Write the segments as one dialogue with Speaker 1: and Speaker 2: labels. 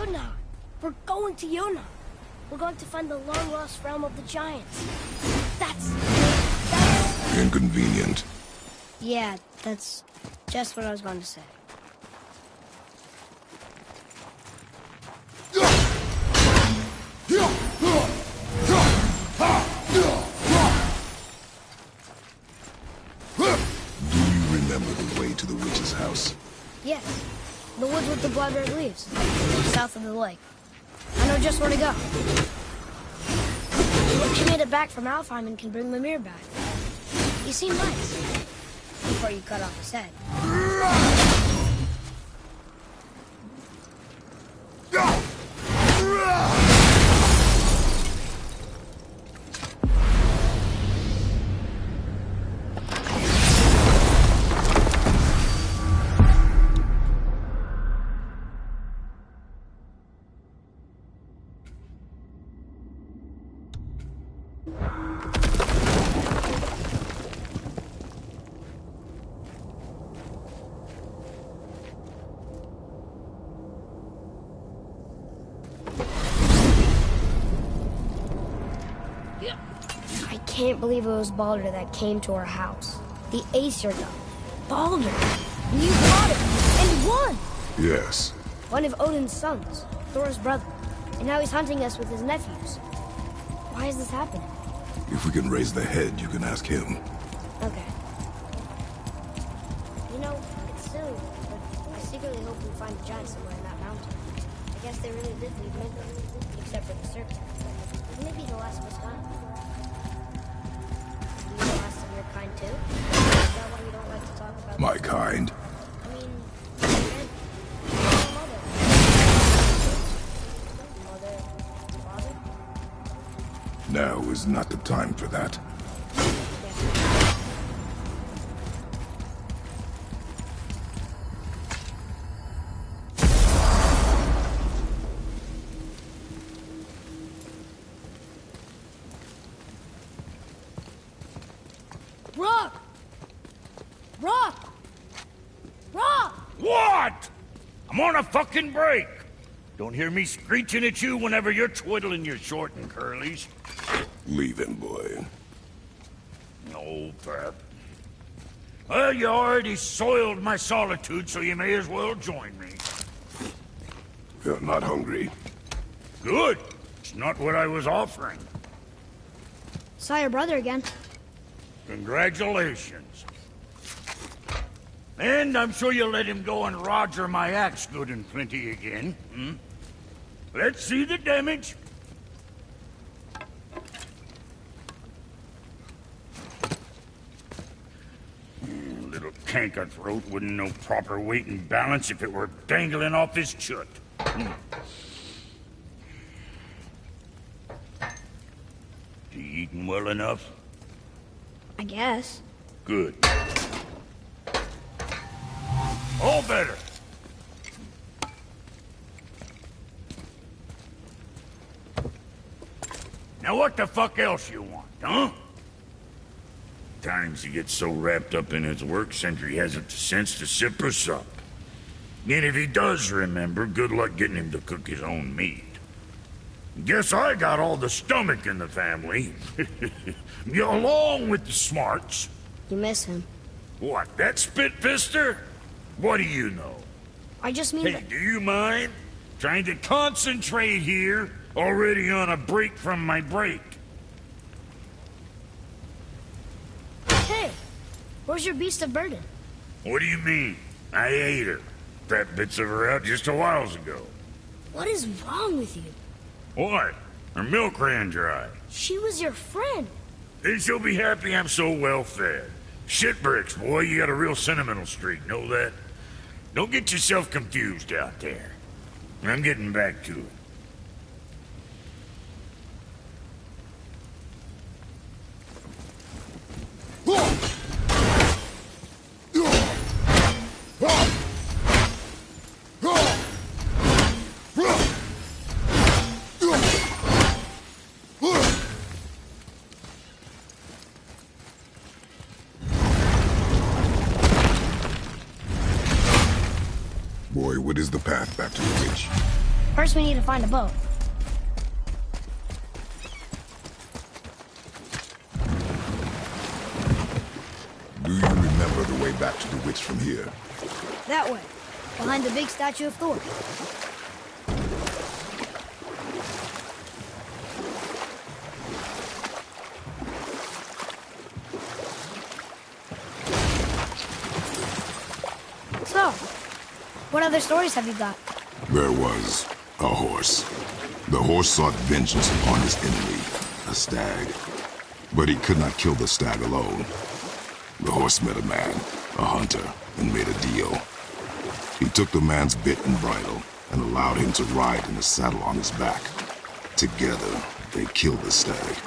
Speaker 1: Yuna. We're going to Yuna. We're going to find the long-lost realm of the giants. That's...
Speaker 2: Inconvenient.
Speaker 1: Yeah, that's just what I was going to say.
Speaker 2: Do you remember the way to the witch's house?
Speaker 1: Yes. The woods with the blood-red leaves. South of the lake. I know just where to go. Hope she made it back from Alfheim and can bring Mimir back. He seemed nice. Before you cut off his head. I can't believe it was Baldur that came to our house. The Aesir god. Baldur! And you fought him! And won!
Speaker 2: Yes.
Speaker 1: One of Odin's sons, Thor's brother. And now he's hunting us with his nephews. Why is this happening?
Speaker 2: If we can raise the head, you can ask him.
Speaker 1: Okay. You know, it's silly, but I secretly hope we find a giant somewhere in that mountain. I guess they really did leave Midgard, except for the serpent. Maybe the last of us gone. You the last of your kind too? Is that why you don't like to talk about
Speaker 2: My kind?
Speaker 1: I mean, your mother. Mother, father?
Speaker 2: Now is not the time for that.
Speaker 1: Rock! Rock! Rock!
Speaker 3: What? I'm on a fucking break. Don't hear me screeching at you whenever you're twiddling your short and curlies.
Speaker 2: Leave him, boy.
Speaker 3: No, Pep. Well, you already soiled my solitude, so you may as well join me.
Speaker 2: You're not hungry.
Speaker 3: Good. It's not what I was offering.
Speaker 1: Saw your brother again.
Speaker 3: Congratulations. And I'm sure you'll let him go and Roger my axe good and plenty again. Let's see the damage. Little canker throat wouldn't know proper weight and balance if it were dangling off his chut. You eating well enough?
Speaker 1: I guess.
Speaker 3: Good. All better. Now what the fuck else you want, huh? Times he gets so wrapped up in his work, Sentry hasn't the sense to sip or sup. And if he does remember, good luck getting him to cook his own meat. Guess I got all the stomach in the family. Along with the smarts.
Speaker 1: You miss him.
Speaker 3: What, that spit-fister? What do you know?
Speaker 1: I just mean
Speaker 3: Hey,
Speaker 1: that...
Speaker 3: do you mind? Trying to concentrate here, already on a break from my break.
Speaker 1: Hey! Where's your beast of burden?
Speaker 3: What do you mean? I ate her. Fat bits of her out just a while ago.
Speaker 1: What is wrong with you?
Speaker 3: What? Her milk ran dry.
Speaker 1: She was your friend.
Speaker 3: Then she'll be happy I'm so well fed. Shit bricks, boy, you got a real sentimental streak, know that? Don't get yourself confused out there. I'm getting back to it.
Speaker 2: Boy, what is the path back to the witch?
Speaker 1: First, we need to find a boat.
Speaker 2: Do you remember the way back to the witch from here?
Speaker 1: That way, behind the big statue of Thor. So, what other stories have you got?
Speaker 2: There was a horse. The horse sought vengeance upon his enemy, a stag. But he could not kill the stag alone. The horse met a man, a hunter, and made a deal. He took the man's bit and bridle and allowed him to ride in a saddle on his back. Together, they killed the stag,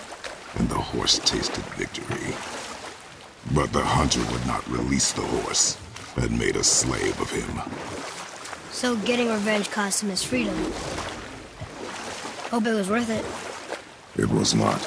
Speaker 2: and the horse tasted victory. But the hunter would not release the horse and made a slave of him.
Speaker 1: So getting revenge cost him his freedom. Hope it was worth it.
Speaker 2: It was not.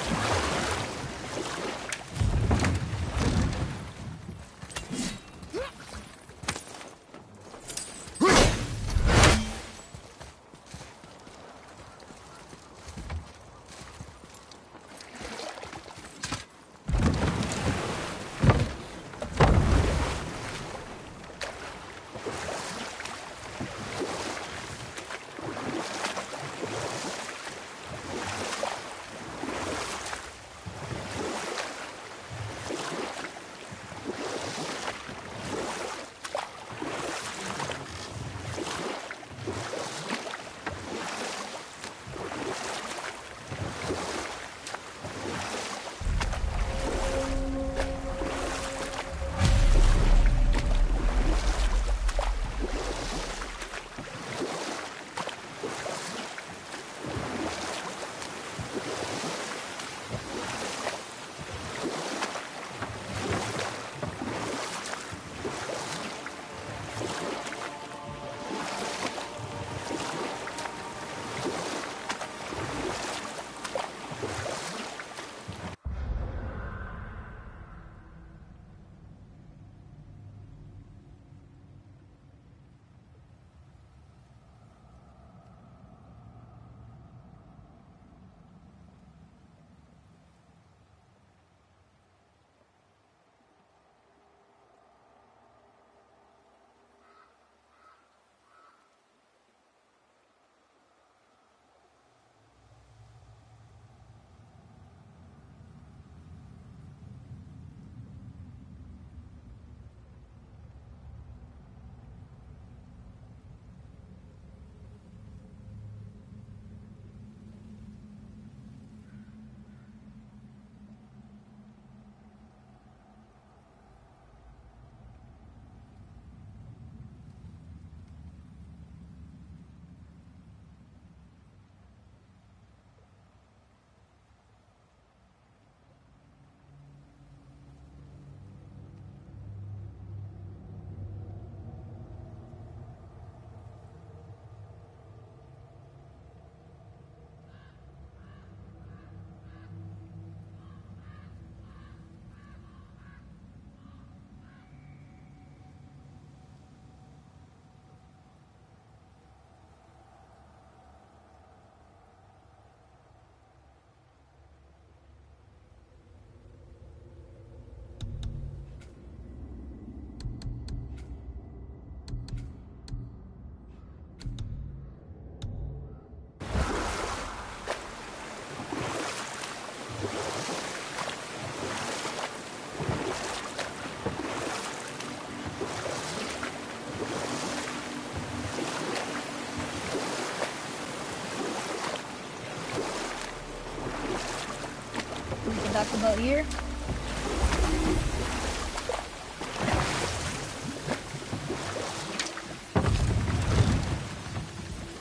Speaker 1: Talk about here.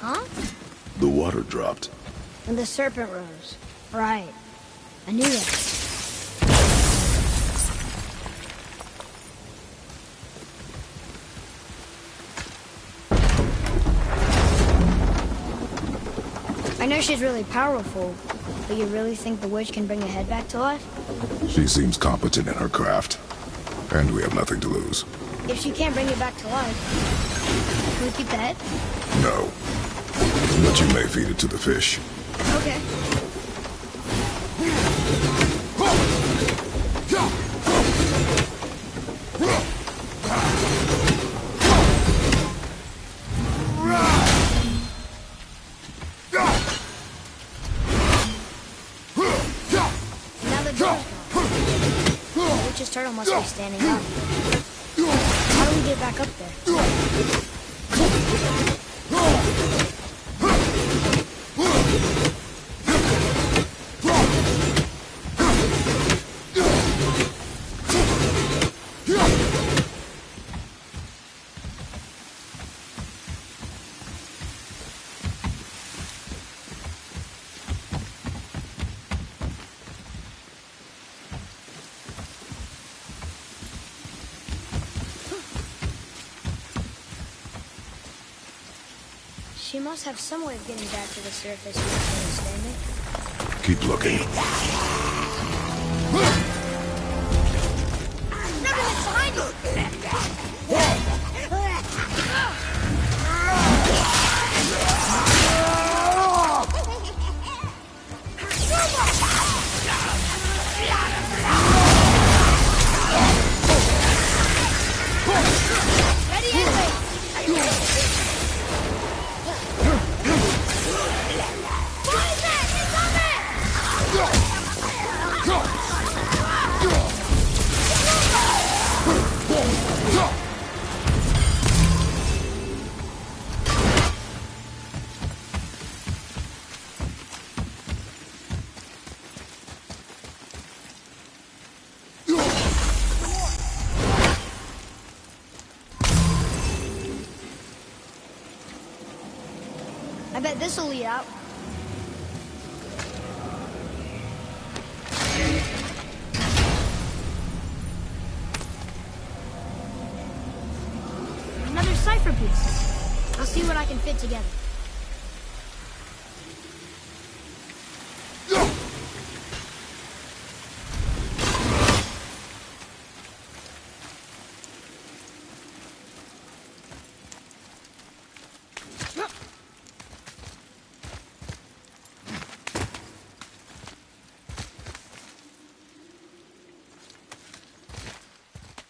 Speaker 1: Huh?
Speaker 2: The water dropped.
Speaker 1: And the serpent rose. Right. I knew that. I know she's really powerful, but you really think the witch can bring a head back to life?
Speaker 2: She seems competent in her craft, and we have nothing to lose.
Speaker 1: If she can't bring it back to life, can we keep the head?
Speaker 2: No. But you may feed it to the fish.
Speaker 1: Okay. Now the door's gone. The witch's turtle must be standing up. How do we get back up there? She must have some way of getting back to the surface where she's standing.
Speaker 2: Keep looking.
Speaker 1: It's behind you! Ready, anyway! I bet this'll lead out. Another cipher piece. I'll see what I can fit together.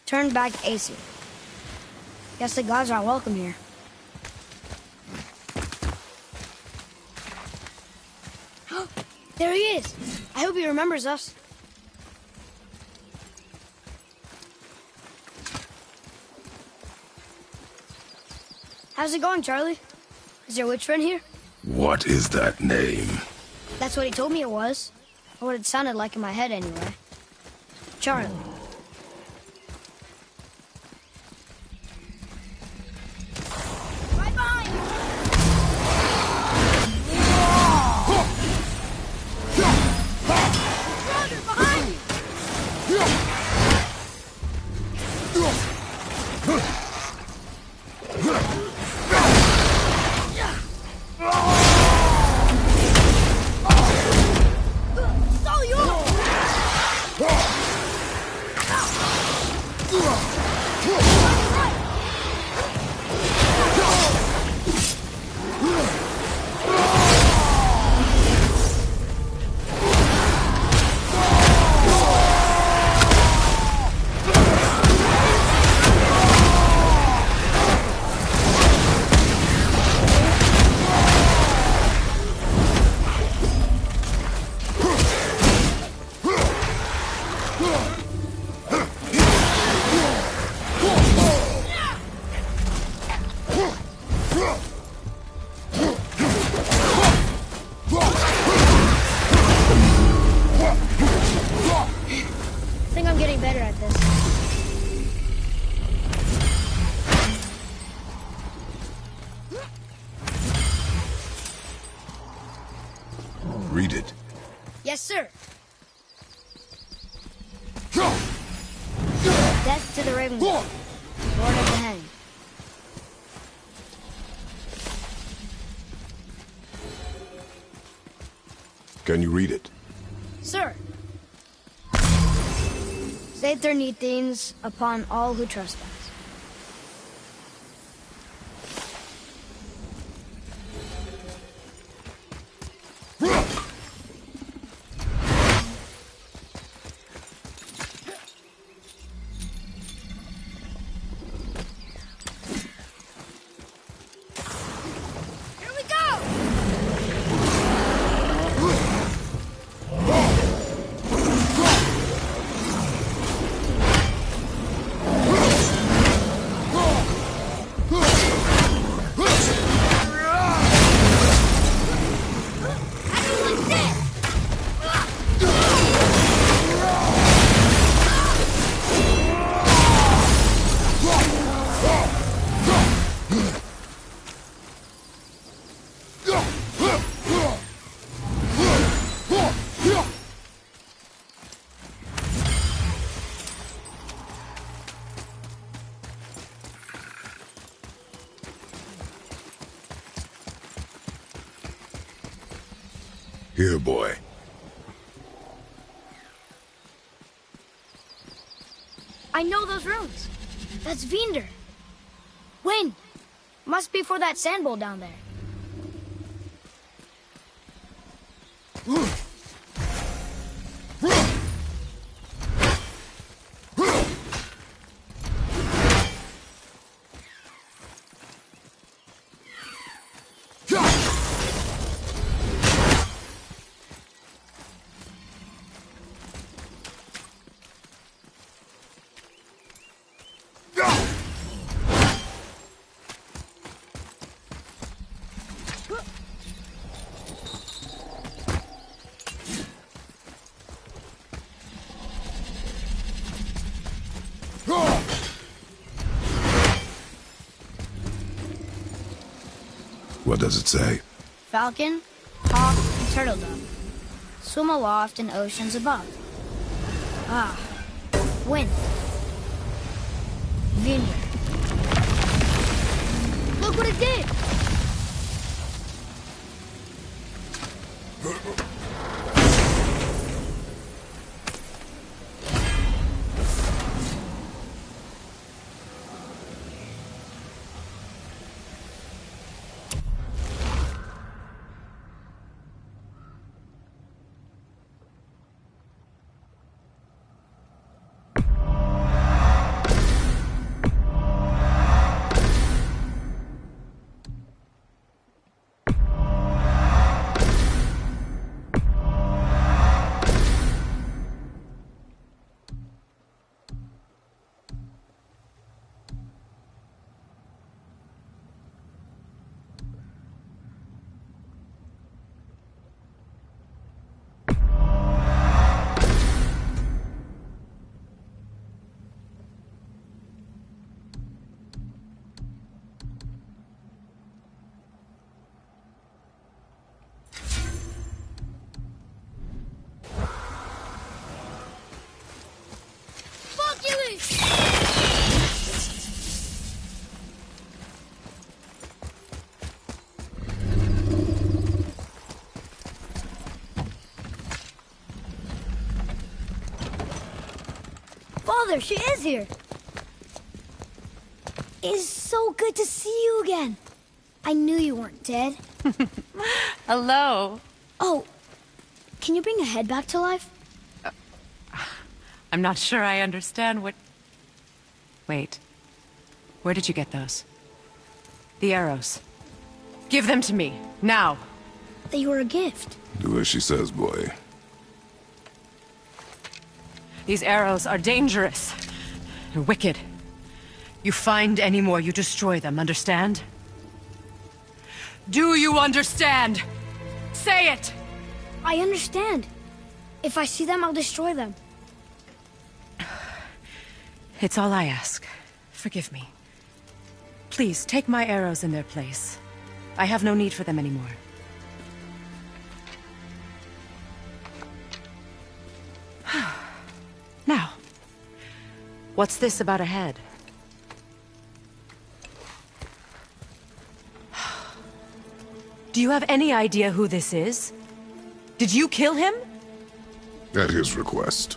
Speaker 1: Turn back AC. Guess the gods are welcome here. There he is. I hope he remembers us. How's it going, Charlie? Is your witch friend here?
Speaker 2: What is that name?
Speaker 1: That's what he told me it was. Or what it sounded like in my head anyway. Charlie.
Speaker 2: Read it.
Speaker 1: Yes, sir. Death to the Raven, Lord of the Hang.
Speaker 2: Can you read it?
Speaker 1: Sir. Saith their neat things upon all who trespass.
Speaker 2: Here, boy.
Speaker 1: I know those runes. That's Vinder. Wind. Must be for that sand bowl down there.
Speaker 2: What does it say?
Speaker 1: Falcon, hawk, and turtle dove. Swim aloft in oceans above. Ah, wind. Vinder. Look what it did! Father, she is here. It's so good to see you again. I knew you weren't dead.
Speaker 4: Hello.
Speaker 1: Oh, can you bring a head back to life?
Speaker 4: I'm not sure I understand what... Wait. Where did you get those? The arrows. Give them to me, now.
Speaker 1: They were a gift.
Speaker 2: Do as she says, boy.
Speaker 4: These arrows are dangerous. They're wicked. You find any more, you destroy them, understand? Do you understand? Say it!
Speaker 1: I understand. If I see them, I'll destroy them.
Speaker 4: It's all I ask. Forgive me. Please, take my arrows in their place. I have no need for them anymore. Now, what's this about a head? Do you have any idea who this is? Did you kill him?
Speaker 2: At his request.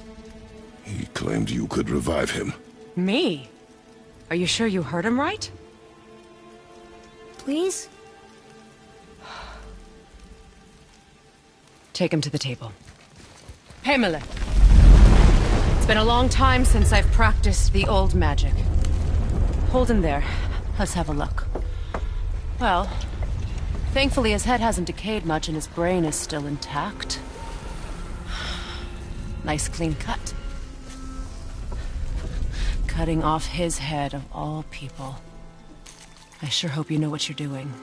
Speaker 2: He claimed you could revive him.
Speaker 4: Me? Are you sure you heard him right?
Speaker 1: Please?
Speaker 4: Take him to the table. Pamela. It's been a long time since I've practiced the old magic. Hold him there. Let's have a look. Well, thankfully his head hasn't decayed much and his brain is still intact. Nice clean cut. Cutting off his head of all people. I sure hope you know what you're doing.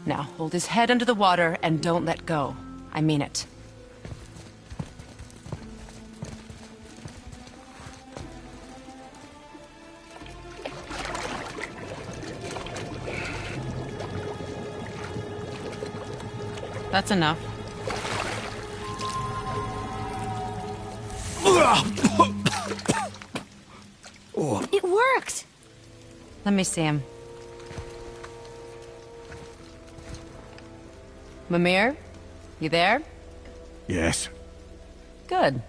Speaker 4: Now, hold his head under the water and don't let go. I mean it. That's enough.
Speaker 1: It worked!
Speaker 4: Let me see him. Mimir? You there?
Speaker 5: Yes.
Speaker 4: Good.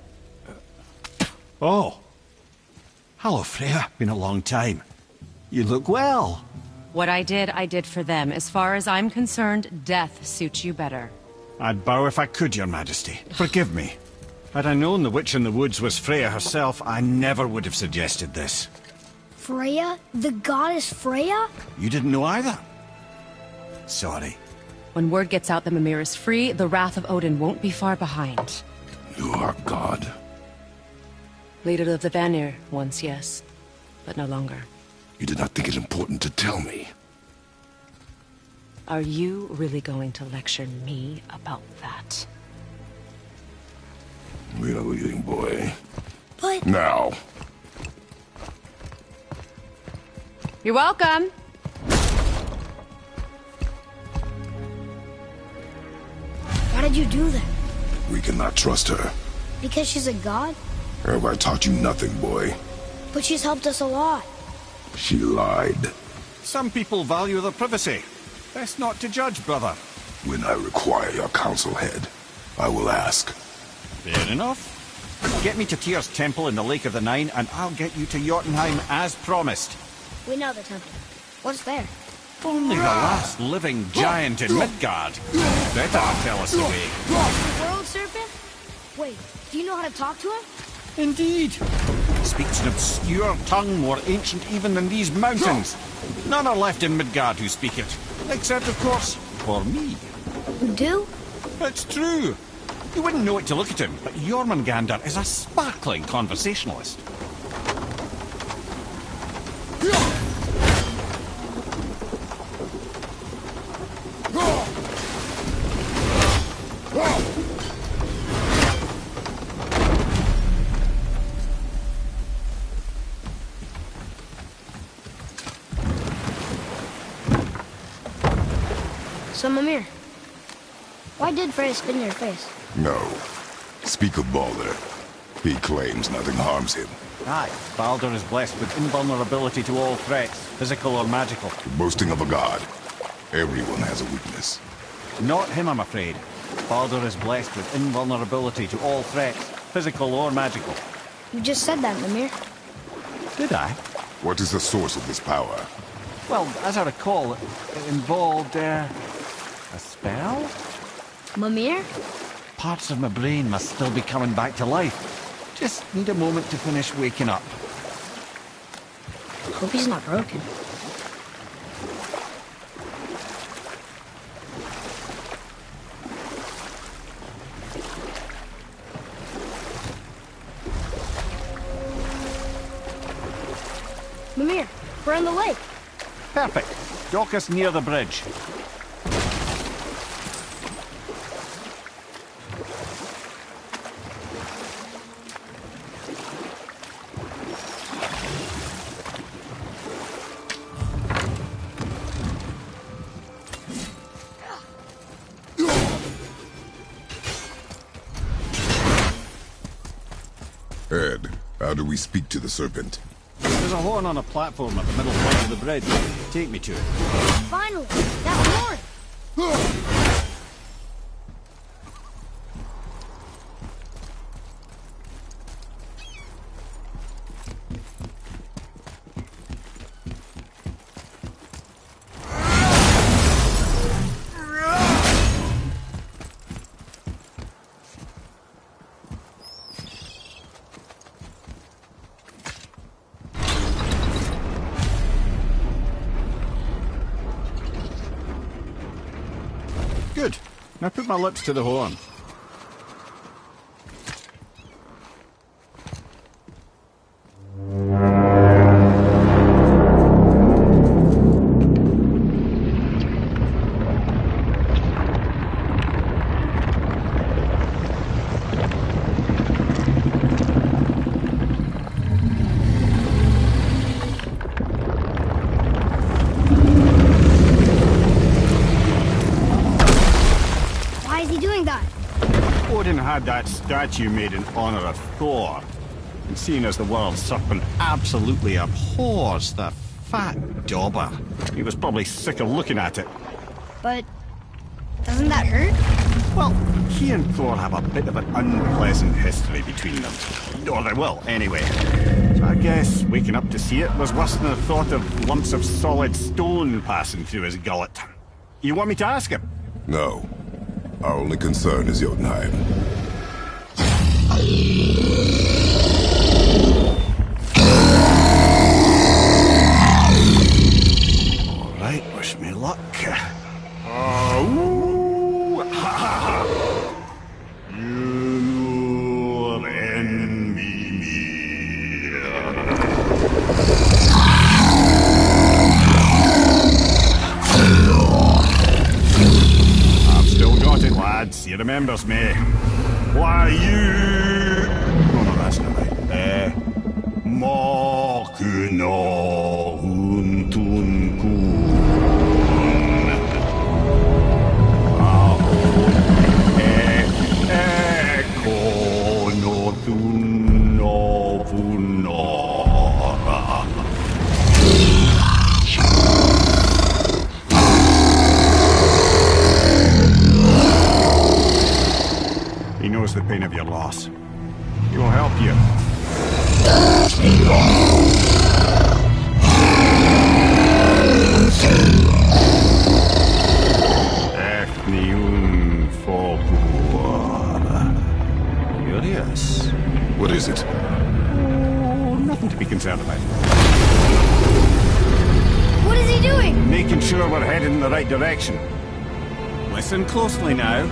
Speaker 5: Oh. Hello, Freya. Been a long time. You look well.
Speaker 4: What I did for them. As far as I'm concerned, death suits you better.
Speaker 5: I'd bow if I could, Your Majesty. Forgive me. Had I known the witch in the woods was Freya herself, I never would have suggested this.
Speaker 1: Freya? The goddess Freya?
Speaker 5: You didn't know either? Sorry.
Speaker 4: When word gets out that Mimir is free, the wrath of Odin won't be far behind.
Speaker 2: You are God.
Speaker 4: Leader of the Vanir, once, yes. But no longer.
Speaker 2: You did not think it important to tell me.
Speaker 4: Are you really going to lecture me about that?
Speaker 2: We are leaving, boy.
Speaker 1: But...
Speaker 2: Now.
Speaker 4: You're welcome.
Speaker 1: Why did you do that?
Speaker 2: We cannot trust her.
Speaker 1: Because she's a god?
Speaker 2: Have I taught you nothing, boy?
Speaker 1: But she's helped us a lot.
Speaker 2: She lied.
Speaker 5: Some people value their privacy. Best not to judge, brother.
Speaker 2: When I require your council head, I will ask.
Speaker 5: Fair enough. Get me to Tyr's temple in the Lake of the Nine, and I'll get you to Jotunheim as promised.
Speaker 1: We know the temple. What's there?
Speaker 5: Only the last living giant in Midgard. Better tell us the way.
Speaker 1: The world serpent? Wait, do you know how to talk to him?
Speaker 5: Indeed. Speaks an obscure tongue more ancient even than these mountains. None are left in Midgard who speak it. Except, of course, for me.
Speaker 1: You do?
Speaker 5: It's true. You wouldn't know it to look at him, but Jormungandr is a sparkling conversationalist.
Speaker 1: So, Mimir, why did Freya spit in your face?
Speaker 2: No. Speak of Baldur. He claims nothing harms him.
Speaker 5: Aye, Baldur is blessed with invulnerability to all threats, physical or magical.
Speaker 2: Boasting of a god. Everyone has a weakness.
Speaker 5: Not him, I'm afraid. Baldur is blessed with invulnerability to all threats, physical or magical.
Speaker 1: You just said that, Mimir.
Speaker 5: Did I?
Speaker 2: What is the source of this power?
Speaker 5: Well, as I recall, it involved, a spell?
Speaker 1: Mimir?
Speaker 5: Parts of my brain must still be coming back to life. Just need a moment to finish waking up.
Speaker 1: Hope he's not broken. Mimir, we're on the lake.
Speaker 5: Perfect. Dock us near the bridge.
Speaker 2: Ed, how do we speak to the serpent?
Speaker 5: There's a horn on a platform at the middle point of the bridge. Take me to it.
Speaker 1: Finally, that horn!
Speaker 5: Good. Now put my lips to the horn. Odin had that statue made in honor of Thor. And seeing as the world serpent absolutely abhors the fat dauber, he was probably sick of looking at it.
Speaker 1: But doesn't that hurt?
Speaker 5: Well, he and Thor have a bit of an unpleasant history between them. Or they will, anyway. So I guess waking up to see it was worse than the thought of lumps of solid stone passing through his gullet. You want me to ask him?
Speaker 2: No. Our only concern is Jotunheim.
Speaker 5: All right, wish me luck. Ooh, ha, ha, ha. You envy me. I've still got it, lads. He remembers me. Why, you... Oh, no, that's not right. Mokuno huntun kun. Eko no tunno punora. He knows the pain of your loss. He will help you. Curious.
Speaker 2: What is it?
Speaker 5: Oh, nothing to be concerned about.
Speaker 1: What is he doing?
Speaker 5: Making sure we're headed in the right direction. Listen closely now.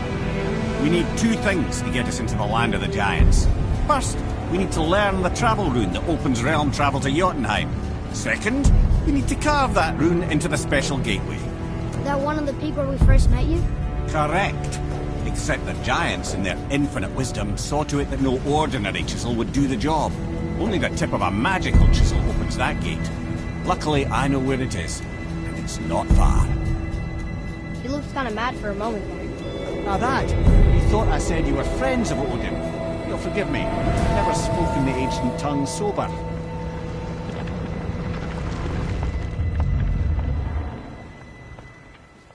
Speaker 5: We need two things to get us into the land of the giants. First, we need to learn the travel rune that opens realm travel to Jotunheim. Second, we need to carve that rune into the special gateway.
Speaker 1: That one on the peak where we first met you?
Speaker 5: Correct. Except the giants, in their infinite wisdom, saw to it that no ordinary chisel would do the job. Only the tip of a magical chisel opens that gate. Luckily, I know where it is, and it's not far.
Speaker 1: He looked kind of mad for a moment there.
Speaker 5: Now that, you thought I said you were friends of Odin. You'll forgive me. I've never spoken the ancient tongue sober.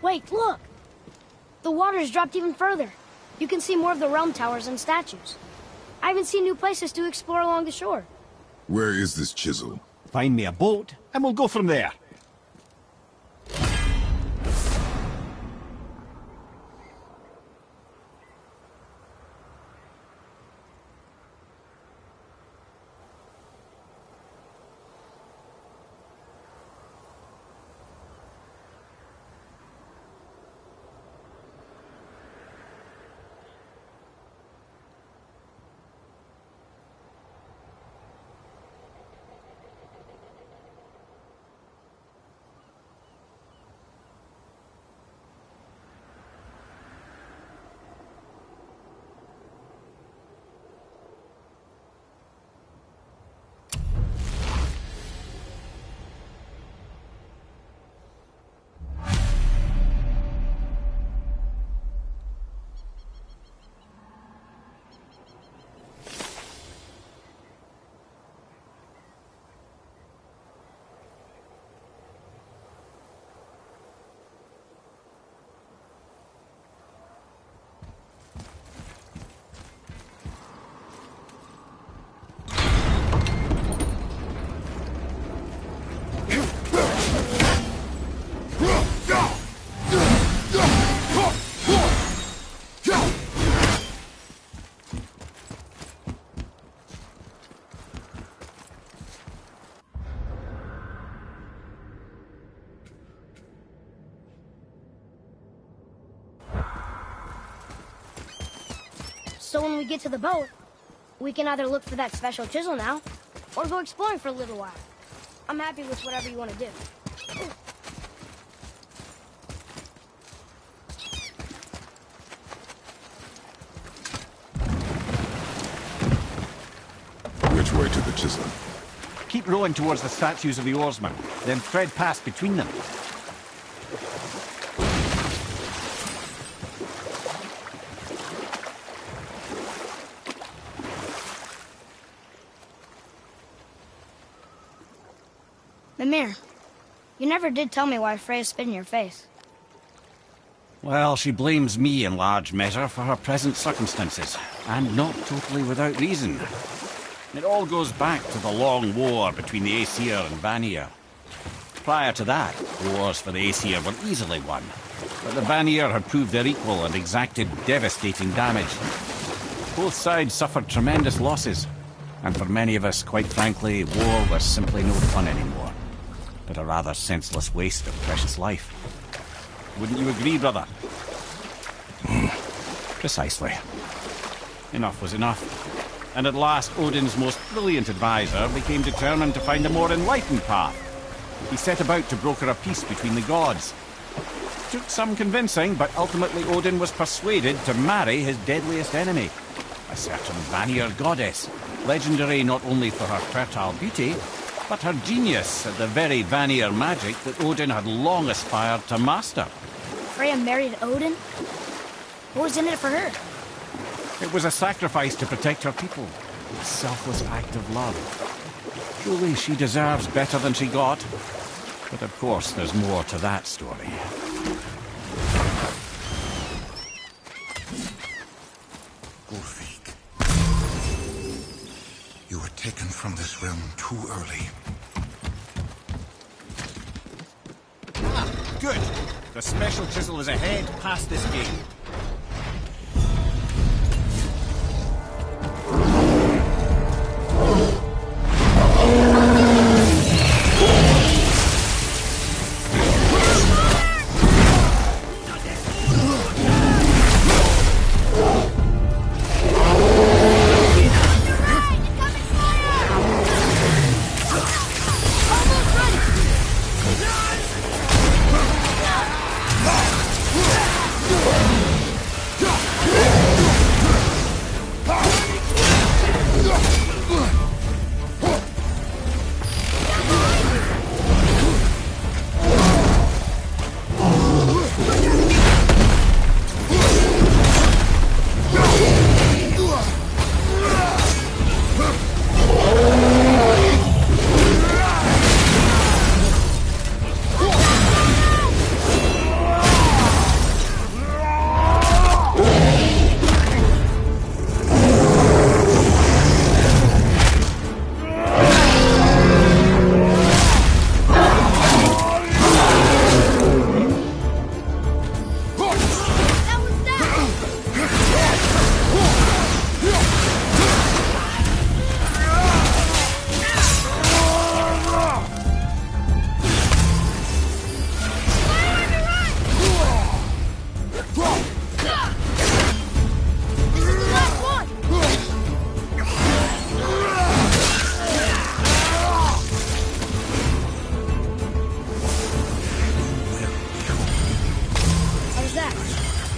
Speaker 1: Wait, look! The water's dropped even further. You can see more of the realm towers and statues. I even see new places to explore along the shore.
Speaker 2: Where is this chisel?
Speaker 5: Find me a boat, and we'll go from there.
Speaker 1: So when we get to the boat, we can either look for that special chisel now, or go exploring for a little while. I'm happy with whatever you want to do.
Speaker 2: Which way to the chisel?
Speaker 5: Keep rowing towards the statues of the oarsmen, then thread past between them.
Speaker 1: Mimir, you never did tell me why Freya spit in your face.
Speaker 5: Well, she blames me in large measure for her present circumstances, and not totally without reason. It all goes back to the long war between the Aesir and Vanir. Prior to that, wars for the Aesir were easily won, but the Vanir had proved their equal and exacted devastating damage. Both sides suffered tremendous losses, and for many of us, quite frankly, war was simply no fun anymore, but a rather senseless waste of precious life. Wouldn't you agree, brother? Precisely. Enough was enough. And at last, Odin's most brilliant advisor became determined to find a more enlightened path. He set about to broker a peace between the gods. Took some convincing, but ultimately Odin was persuaded to marry his deadliest enemy, a certain Vanir goddess, legendary not only for her fertile beauty, but her genius at the very Vanir magic that Odin had long aspired to master.
Speaker 1: Freya married Odin? What was in it for her?
Speaker 5: It was a sacrifice to protect her people. A selfless act of love. Truly, she deserves better than she got. But of course, there's more to that story.
Speaker 6: Ulfik, you were taken from this realm too early.
Speaker 5: Good. The special chisel is ahead past this gate.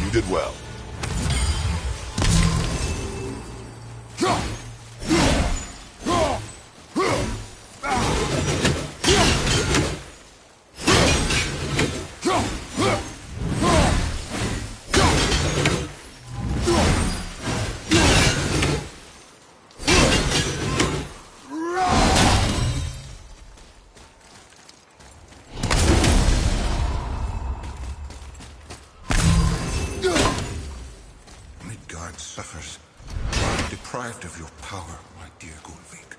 Speaker 2: You did well.
Speaker 6: Suffers. You are deprived of your power, my dear Gulvik.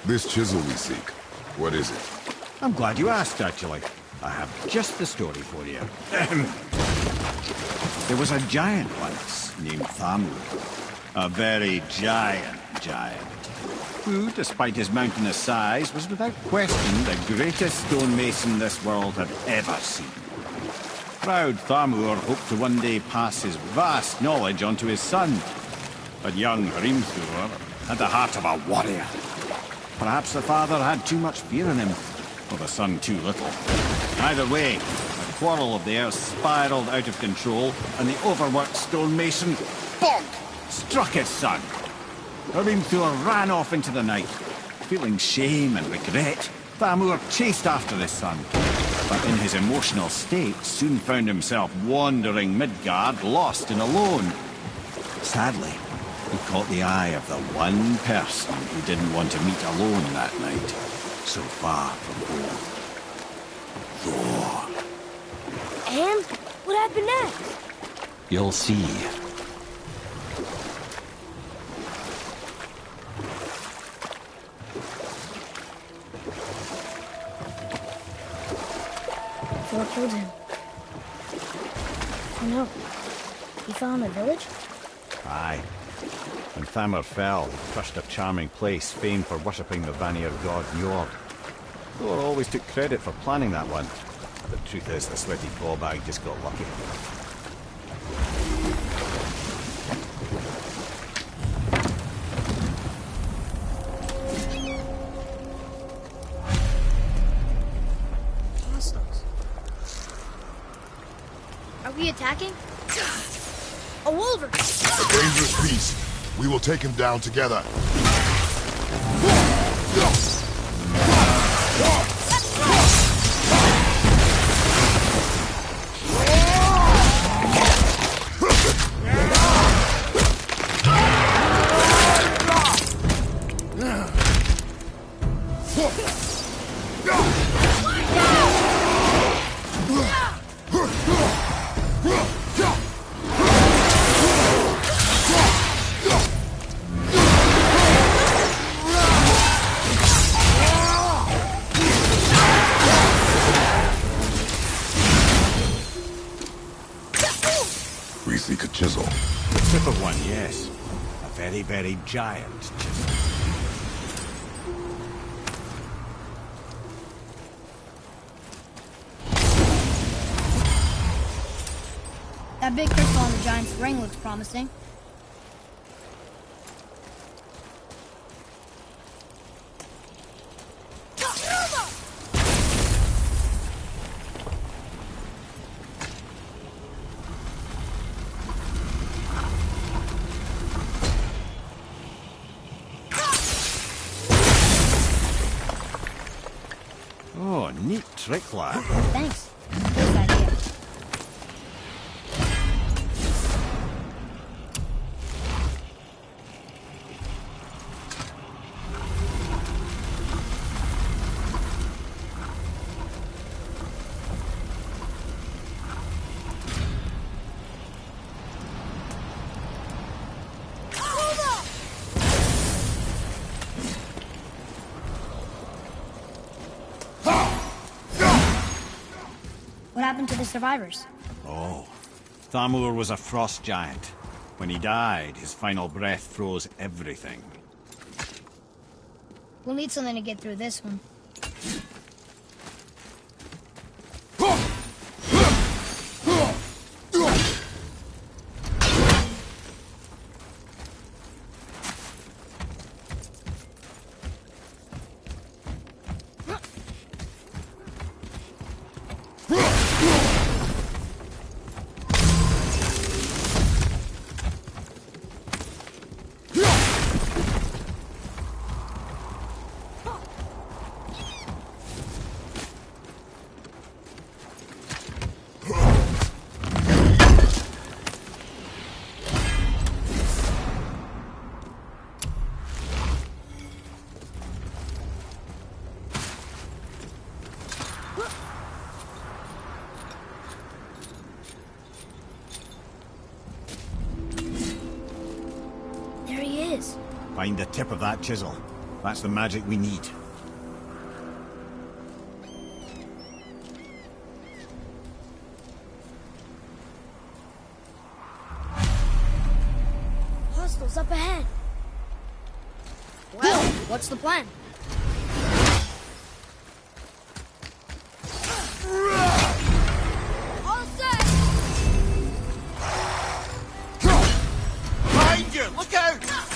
Speaker 2: This chisel we seek, what is it?
Speaker 5: I'm glad you asked, actually. I have just the story for you. There was a giant once named Thamur. A very giant, who, despite his mountainous size, was without question the greatest stonemason this world had ever seen. Proud Thamur hoped to one day pass his vast knowledge on to his son. But young Hrimthur had the heart of a warrior. Perhaps the father had too much fear in him, or the son too little. Either way, a quarrel of theirs spiraled out of control, and the overworked stonemason, bonk, struck his son. Hrimthur ran off into the night. Feeling shame and regret, Thamur chased after his son. But in his emotional state, soon found himself wandering Midgard, lost and alone. Sadly, He caught the eye of the one person who didn't want to meet alone that night, so far from home. Thor.
Speaker 1: And what happened next?
Speaker 5: You'll see.
Speaker 1: Thor killed him. Oh no. He fell in the village?
Speaker 5: Aye. When Thamur fell, he crushed a charming place famed for worshipping the Vanir god Njord. Thor always took credit for planning that one. The truth is, the sweaty ballbag just got lucky.
Speaker 1: Hostiles. Are we attacking? A wolverine!
Speaker 2: A dangerous beast. We will take him down together. We seek a chisel.
Speaker 5: The tip of one, yes. A very, very giant chisel.
Speaker 1: That big crystal on the giant's ring looks promising.
Speaker 5: Oh, neat trick, lad.
Speaker 1: Thanks. Good idea. What happened to the survivors?
Speaker 5: Oh, Thamur was a frost giant. When he died, his final breath froze everything.
Speaker 1: We'll need something to get through this one. There he is.
Speaker 5: Find the tip of that chisel. That's the magic we need.
Speaker 1: Hostiles up ahead. Well, what's the plan? All set!
Speaker 5: Behind you! Look out! Behind!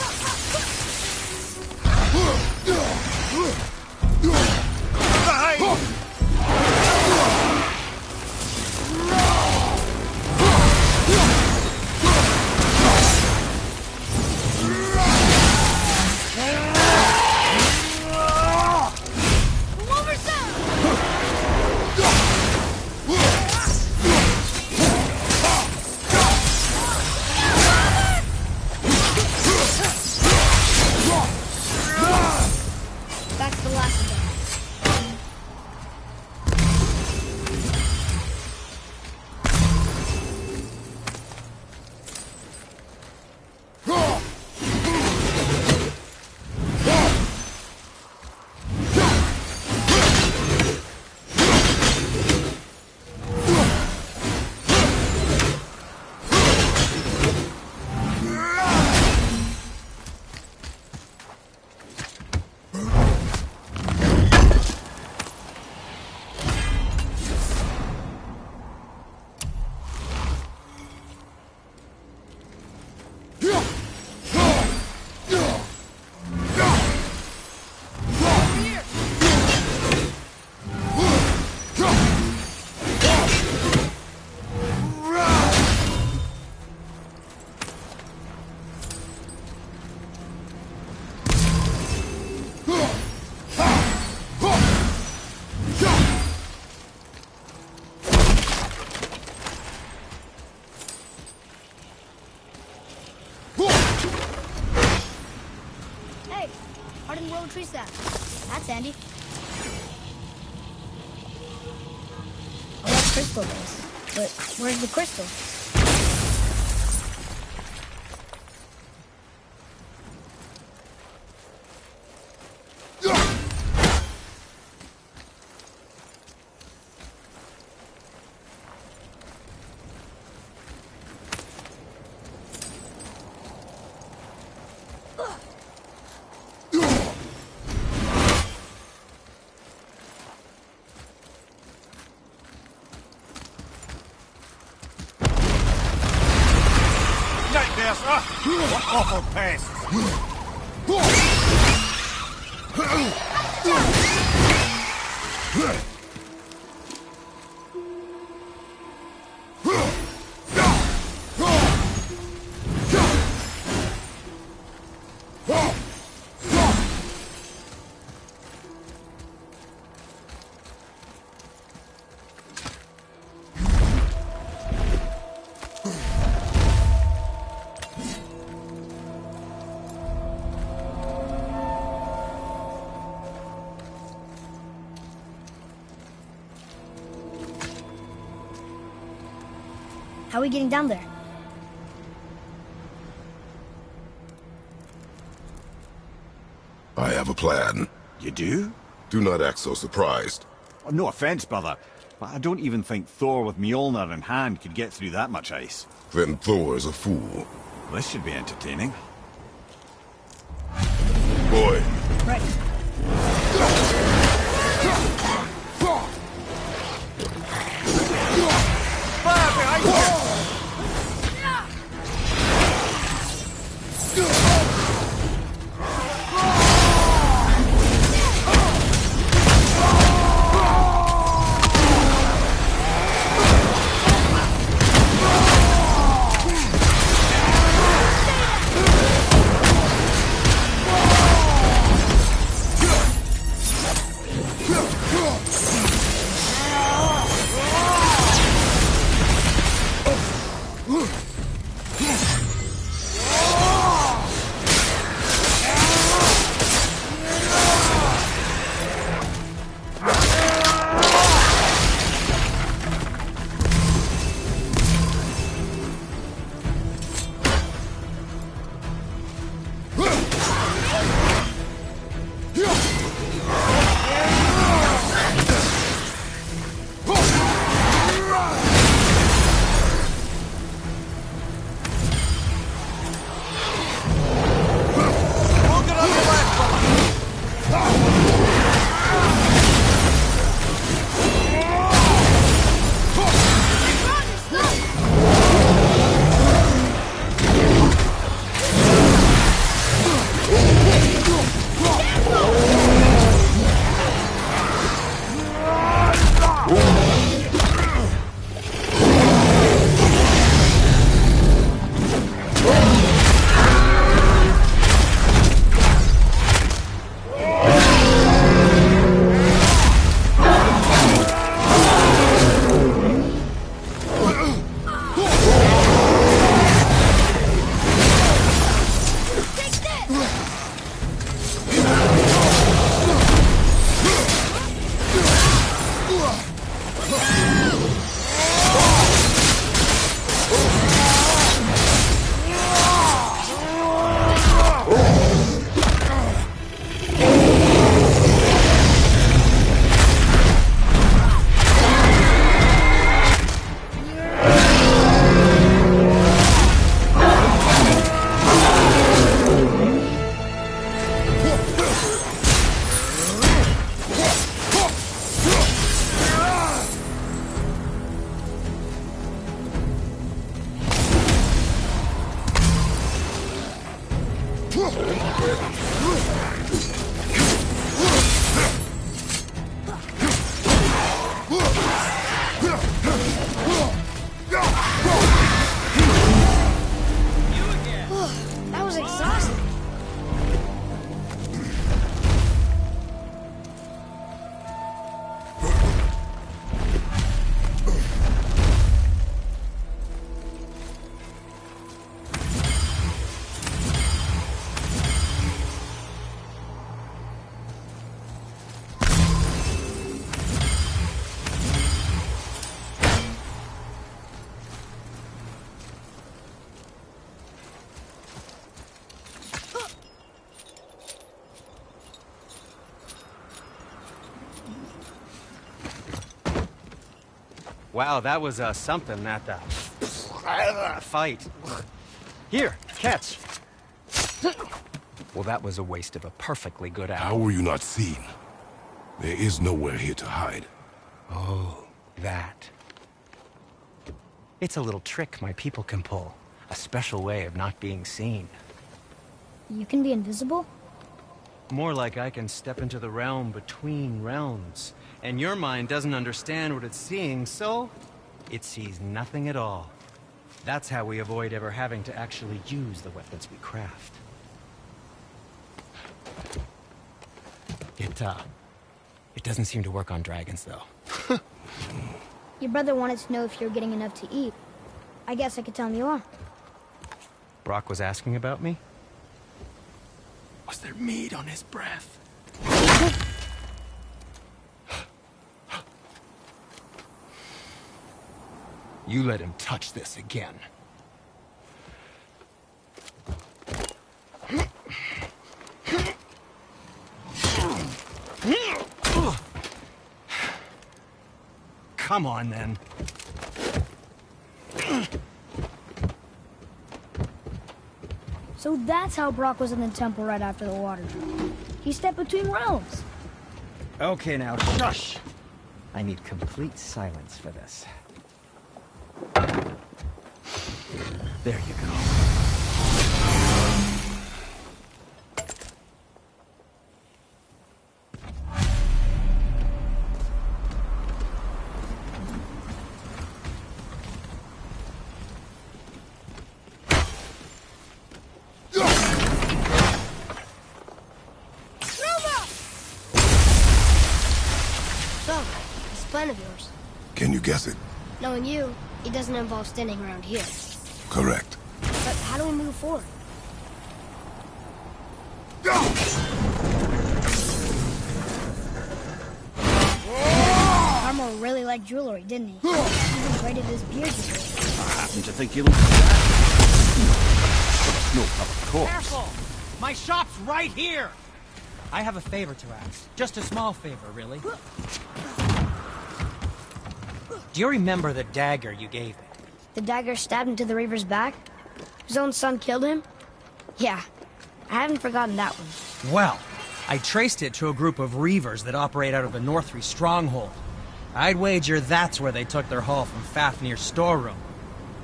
Speaker 1: tree sap. That's handy. Oh, that's crystal base. But where's the crystal?
Speaker 5: What awful pests!
Speaker 1: How are we getting down there?
Speaker 2: I have a plan.
Speaker 5: You do?
Speaker 2: Do not act so surprised.
Speaker 5: Oh, no offense, brother, but I don't even think Thor with Mjolnir in hand could get through that much ice.
Speaker 2: Then Thor is a fool.
Speaker 5: This should be entertaining.
Speaker 2: Boy.
Speaker 1: Right.
Speaker 5: Fire behind you!
Speaker 7: Wow, that was something, that fight. Here, catch. Well, that was a waste of a perfectly good
Speaker 2: How
Speaker 7: hour.
Speaker 2: were you not seen? There is nowhere here to hide.
Speaker 7: Oh, that. It's a little trick my people can pull. A special way of not being seen.
Speaker 1: You can be invisible?
Speaker 7: More like I can step into the realm between realms. And your mind doesn't understand what it's seeing, so it sees nothing at all. That's how we avoid ever having to actually use the weapons we craft. It doesn't seem to work on dragons, though.
Speaker 1: Your brother wanted to know if you're getting enough to eat. I guess I could tell him you are.
Speaker 7: Brock was asking about me? Was there meat on his breath? You let him touch this again. Come on, then.
Speaker 1: So that's how Brock was in the temple right after the water. He stepped between realms.
Speaker 7: Okay, now, shush! I need complete silence for this. There you go.
Speaker 1: So, this plan of yours.
Speaker 2: Can you guess it?
Speaker 1: Knowing you, it doesn't involve standing around here.
Speaker 2: Correct.
Speaker 1: But how do we move forward? Armor really liked jewelry, didn't he? Even braided his beard with it.
Speaker 5: I happen to think you look that. No, of course.
Speaker 8: Careful! My shop's right here! I have a favor to ask. Just a small favor, really. Do you remember the dagger you gave me?
Speaker 1: The dagger stabbed into the Reaver's back? His own son killed him? Yeah, I haven't forgotten that one.
Speaker 8: Well, I traced it to a group of Reavers that operate out of the Northree stronghold. I'd wager that's where they took their haul from Fafnir's storeroom,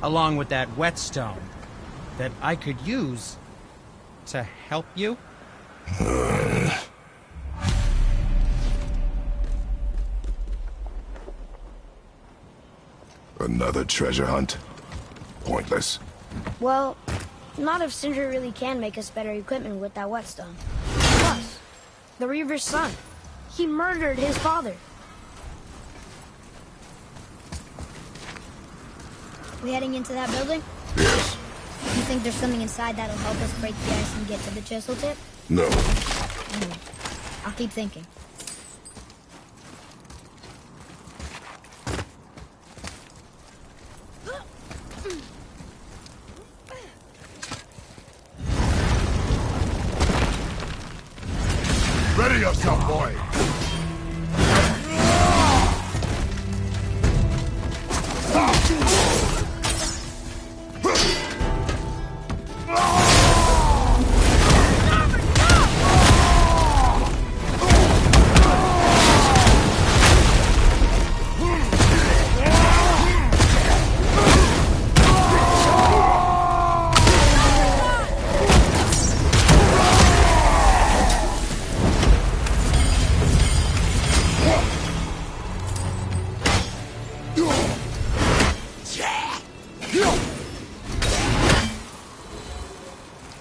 Speaker 8: along with that whetstone that I could use to help you.
Speaker 2: Another treasure hunt? Pointless.
Speaker 1: Well, not if Sindri really can make us better equipment with that whetstone. Plus, the Reaver's son. He murdered his father. We heading into that building?
Speaker 2: Yes.
Speaker 1: You think there's something inside that'll help us break the ice and get to the chisel tip?
Speaker 2: No.
Speaker 1: I'll keep thinking.
Speaker 2: Ready yourself, boy!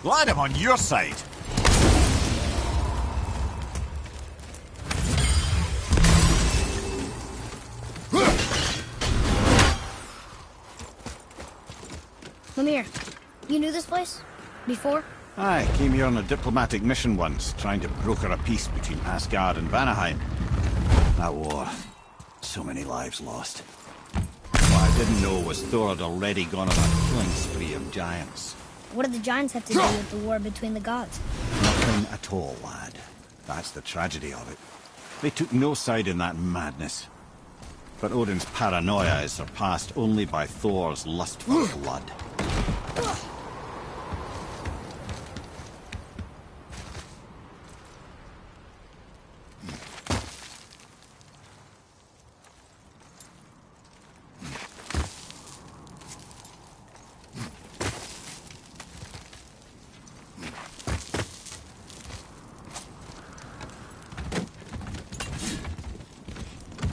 Speaker 5: Glad I'm on your side.
Speaker 1: Lemire, you knew this place? Before?
Speaker 5: I came here on a diplomatic mission once, trying to broker a peace between Asgard and Vanaheim. That war. So many lives lost. What I didn't know was Thor had already gone on a killing spree of giants.
Speaker 1: What did the giants have to do with the war between the gods?
Speaker 5: Nothing at all, lad. That's the tragedy of it. They took no side in that madness. But Odin's paranoia is surpassed only by Thor's lust for blood.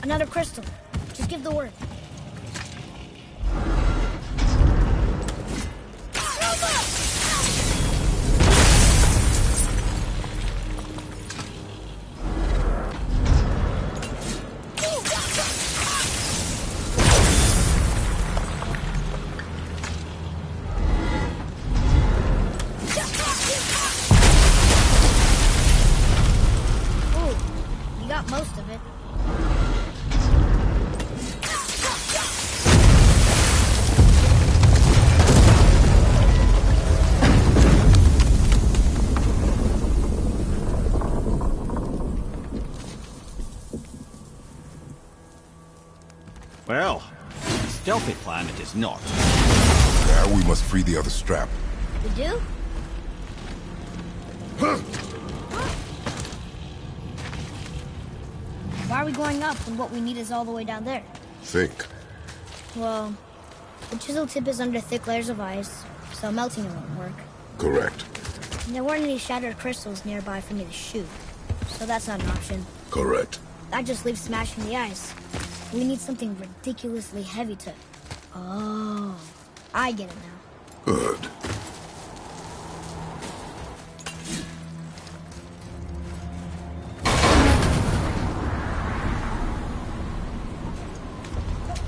Speaker 1: Another crystal. Just give the word. Ooh, you got most of it.
Speaker 5: Well, stealthy plan it is not.
Speaker 2: Now we must free the other strap.
Speaker 1: We do? Why are we going up when what we need is all the way down there?
Speaker 2: Think.
Speaker 1: Well, the chisel tip is under thick layers of ice, so melting it won't work.
Speaker 2: Correct.
Speaker 1: And there weren't any shattered crystals nearby for me to shoot, so that's not an option.
Speaker 2: Correct.
Speaker 1: That just leaves smashing the ice. We need something ridiculously heavy to... Oh, I get it now.
Speaker 2: Good.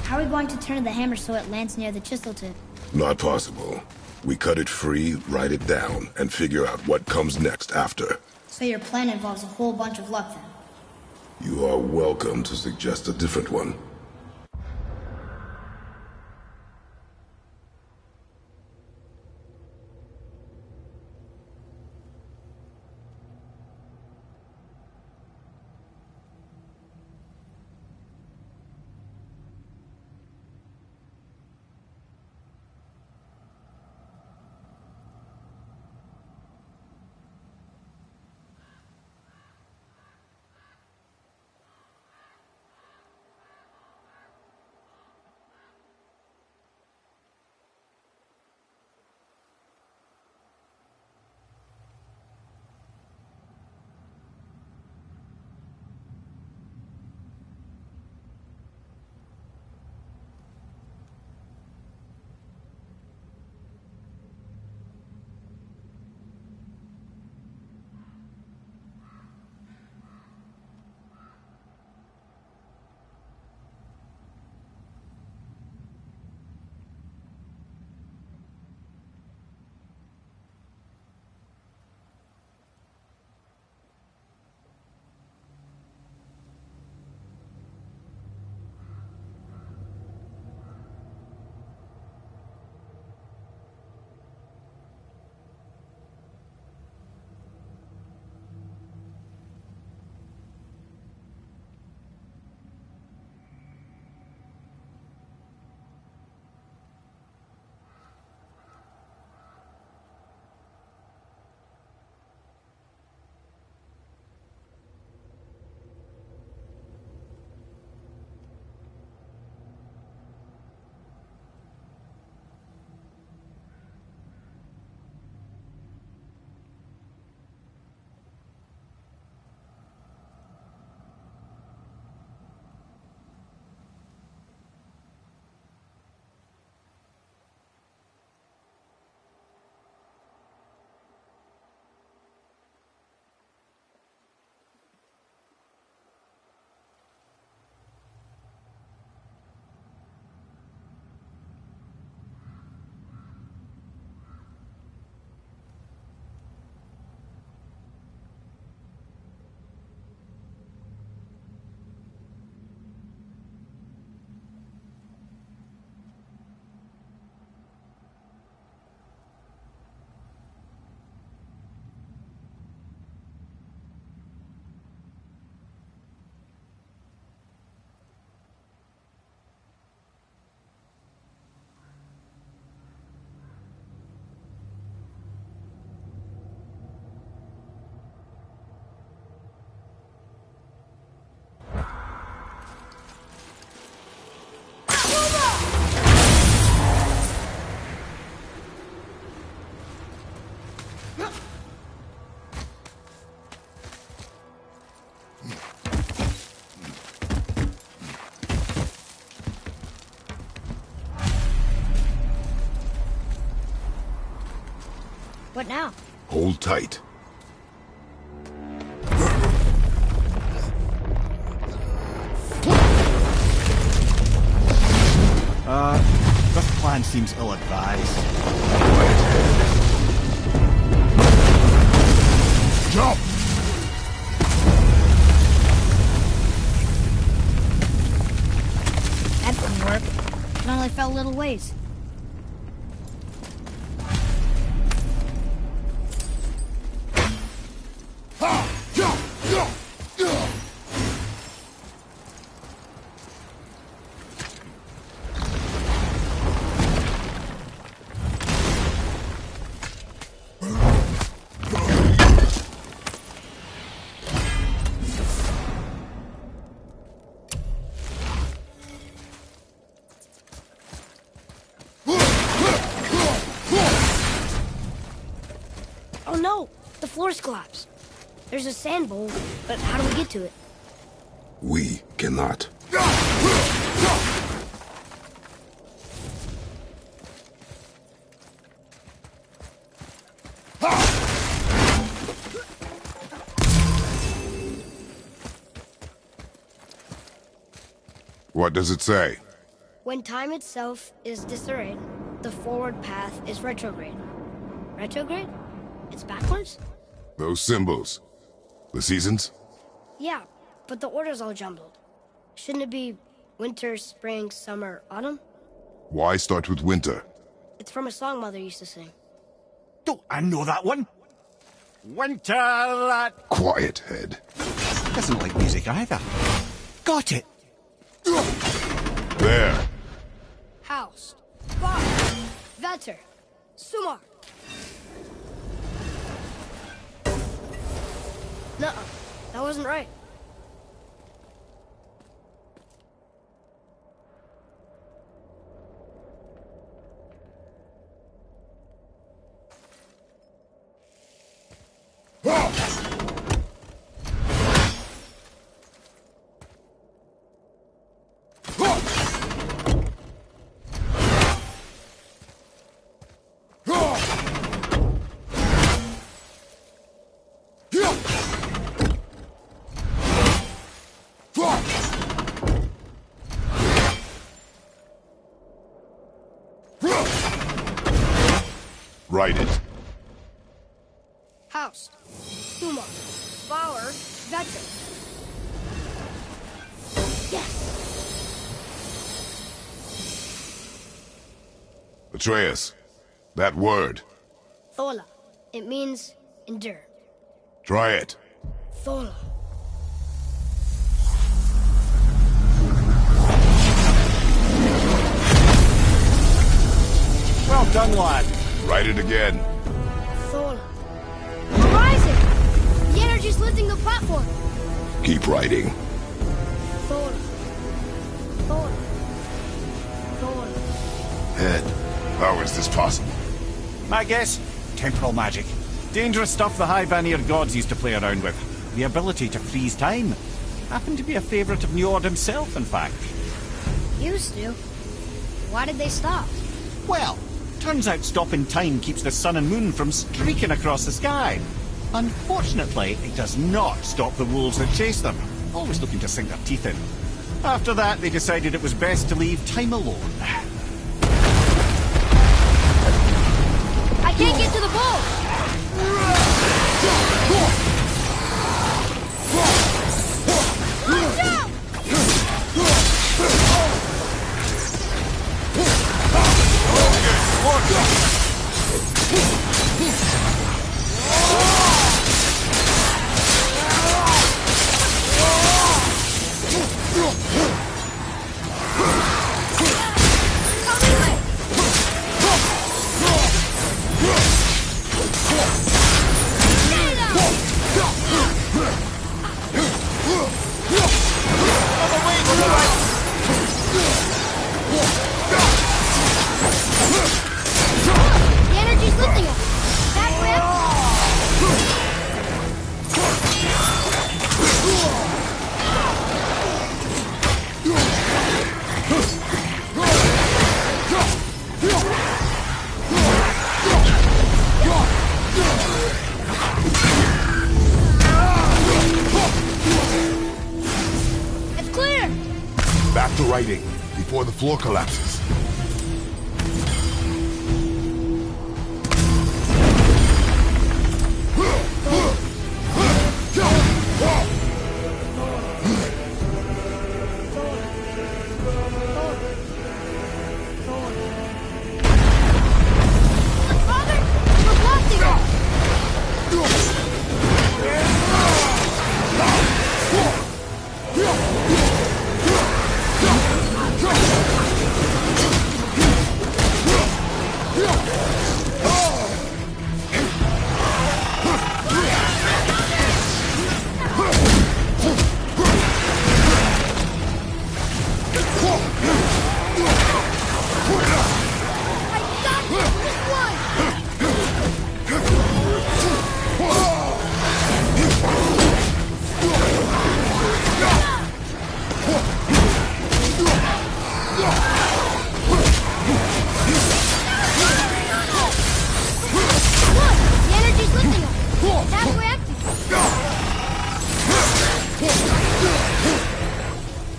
Speaker 1: How are we going to turn the hammer so it lands near the chisel tip?
Speaker 2: Not possible. We cut it free, write it down, and figure out what comes next after.
Speaker 1: So your plan involves a whole bunch of luck then?
Speaker 2: You are welcome to suggest a different one.
Speaker 1: What now?
Speaker 2: Hold tight.
Speaker 5: This plan seems ill-advised.
Speaker 2: Jump!
Speaker 1: That didn't work. It only fell little ways. Oh no! The floor's collapsed. There's a sand bowl, but how do we get to it?
Speaker 2: We cannot. What does it say?
Speaker 1: When time itself is disarrayed, the forward path is retrograde. Retrograde? It's backwards?
Speaker 2: Those symbols. The seasons?
Speaker 1: Yeah, but the order's all jumbled. Shouldn't it be winter, spring, summer, autumn?
Speaker 2: Why start with winter?
Speaker 1: It's from a song Mother used to sing.
Speaker 5: Don't I know that one? Winter that...
Speaker 2: Quiet, Head.
Speaker 5: Doesn't like music either. Got it!
Speaker 2: There.
Speaker 1: Haust, Bar, Vetter, Sumar. Nuh-uh, that wasn't right.
Speaker 2: Write it.
Speaker 1: Haust, Sumar, Bauer, Vetter. Yes!
Speaker 2: Atreus, that word.
Speaker 1: Thola. It means endure.
Speaker 2: Try it.
Speaker 1: Thola.
Speaker 5: Well done, lad.
Speaker 2: Write it again.
Speaker 1: Thola. We're rising! The energy's lifting the platform.
Speaker 2: Keep writing.
Speaker 1: Thola. Thola. Thola.
Speaker 2: Head, how is this possible?
Speaker 5: My guess? Temporal magic. Dangerous stuff the High Vanir gods used to play around with. The ability to freeze time. Happened to be a favourite of Njord himself, in fact.
Speaker 1: Used to. Why did they stop?
Speaker 5: Well, turns out stopping time keeps the sun and moon from streaking across the sky. Unfortunately, it does not stop the wolves that chase them, always looking to sink their teeth in. After that, they decided it was best to leave time alone.
Speaker 1: I can't get to the bowl! Watch out!
Speaker 2: back to writing before the floor collapses.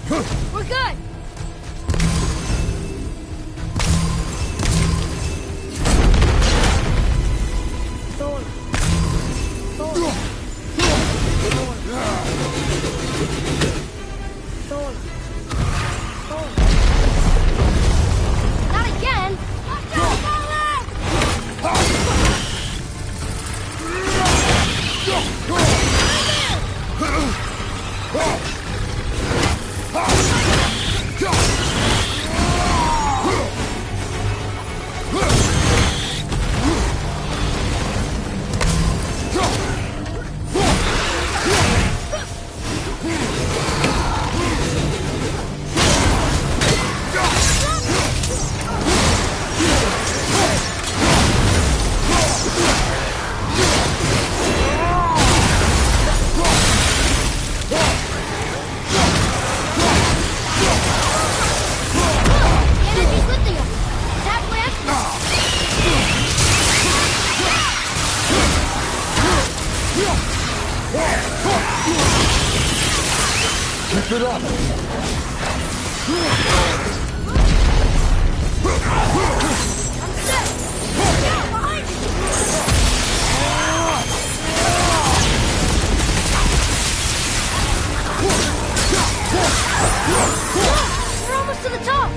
Speaker 1: We're good! Thor. Thor. Thor. Thor. Not again!
Speaker 2: Keep it up!
Speaker 1: We're almost to the top!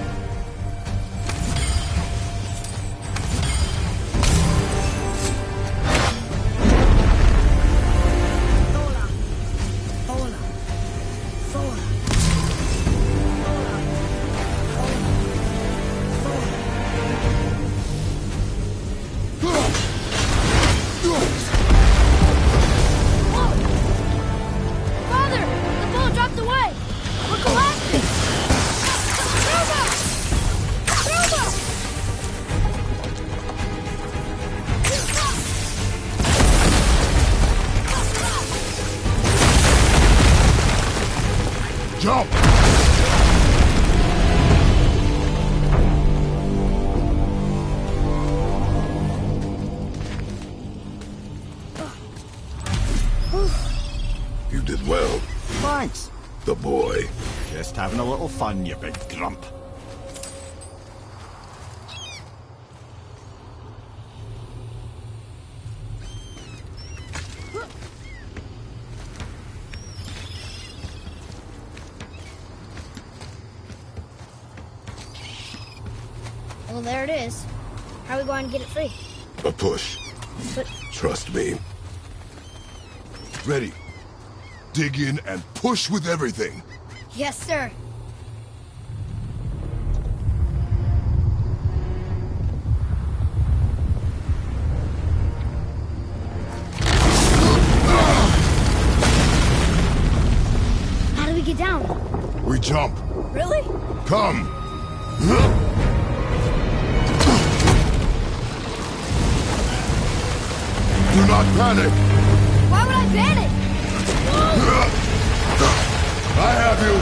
Speaker 2: Jump! You did well.
Speaker 5: Thanks.
Speaker 2: The boy.
Speaker 5: Just having a little fun, you big grump.
Speaker 1: Well, there it is. How are we going to get it free?
Speaker 2: A push.
Speaker 1: But
Speaker 2: Trust me. Ready. Dig in and push with everything.
Speaker 1: yes, sir. How do we get down?
Speaker 2: We jump.
Speaker 1: Really?
Speaker 2: Come. Do not panic.
Speaker 1: Why would I panic?
Speaker 2: I have you.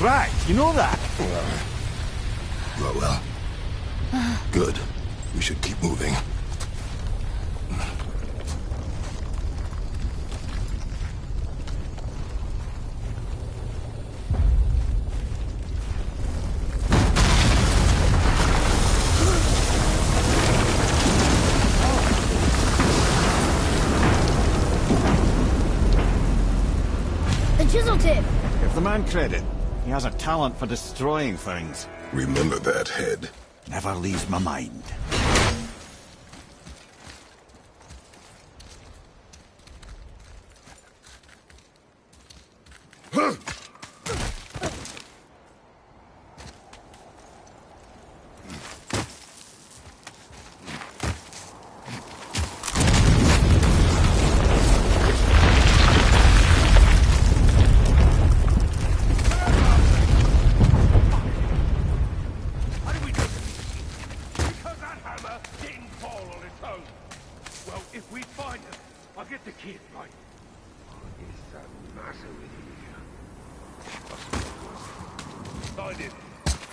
Speaker 5: cracked, you know that?
Speaker 2: Well. Good. We should keep moving.
Speaker 1: The chisel tip!
Speaker 5: Give the man credit. He has a talent for destroying things.
Speaker 2: Remember that, Head.
Speaker 5: Never leaves my mind.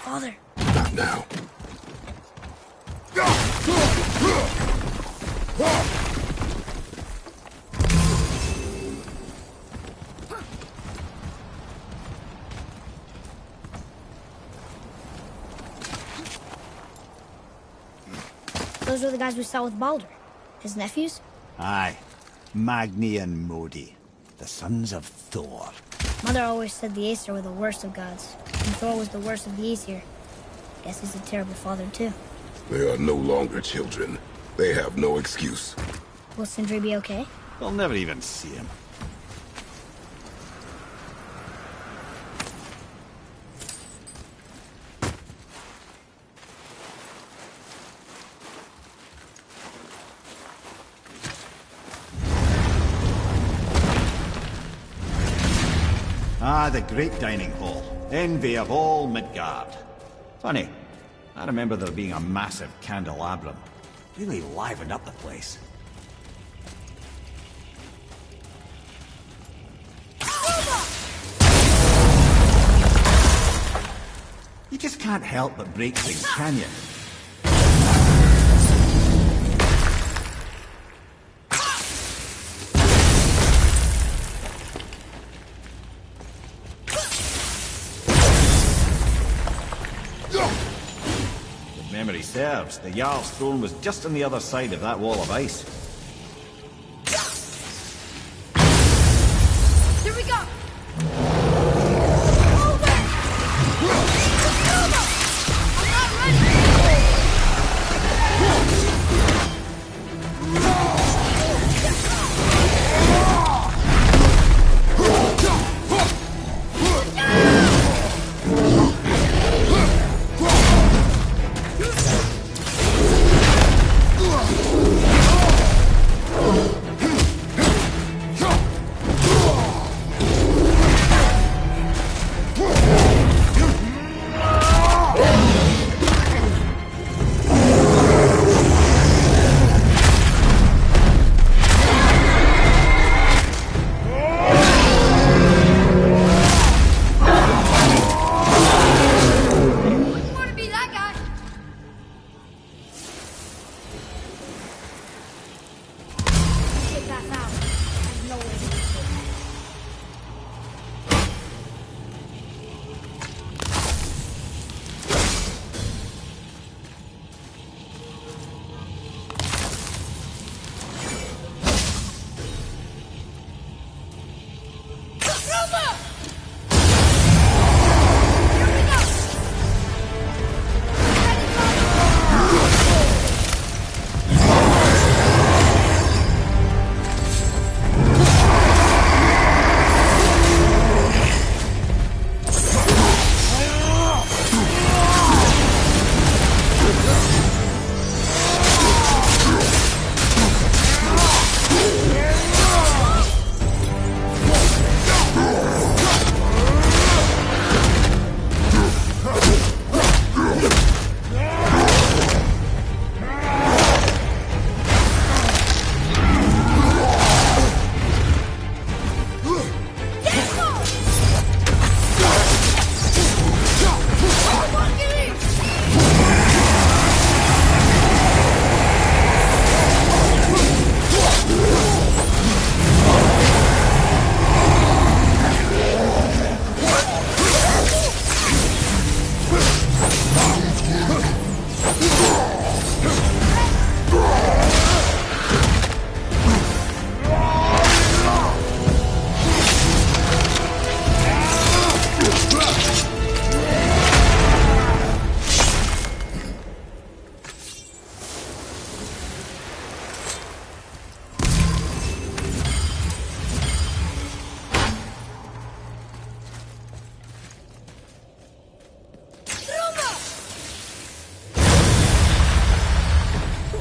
Speaker 1: Father.
Speaker 2: Not now.
Speaker 1: Those are the guys we saw with Baldur. His nephews?
Speaker 5: Aye. Magni and Modi. The sons of Thor.
Speaker 1: Mother always said the Aesir were the worst of gods. And Thor was the worst of the Aesir. Guess he's a terrible father, too.
Speaker 2: They are no longer children. They have no excuse.
Speaker 1: Will Sindri be okay?
Speaker 5: They'll never even see him. Ah, the great dining hall. Envy of all Midgard. Funny, I remember there being a massive candelabrum. Really livened up the place. You just can't help but break things, can you? If memory serves, the Jarl's throne was just on the other side of that wall of ice.
Speaker 1: Here we go!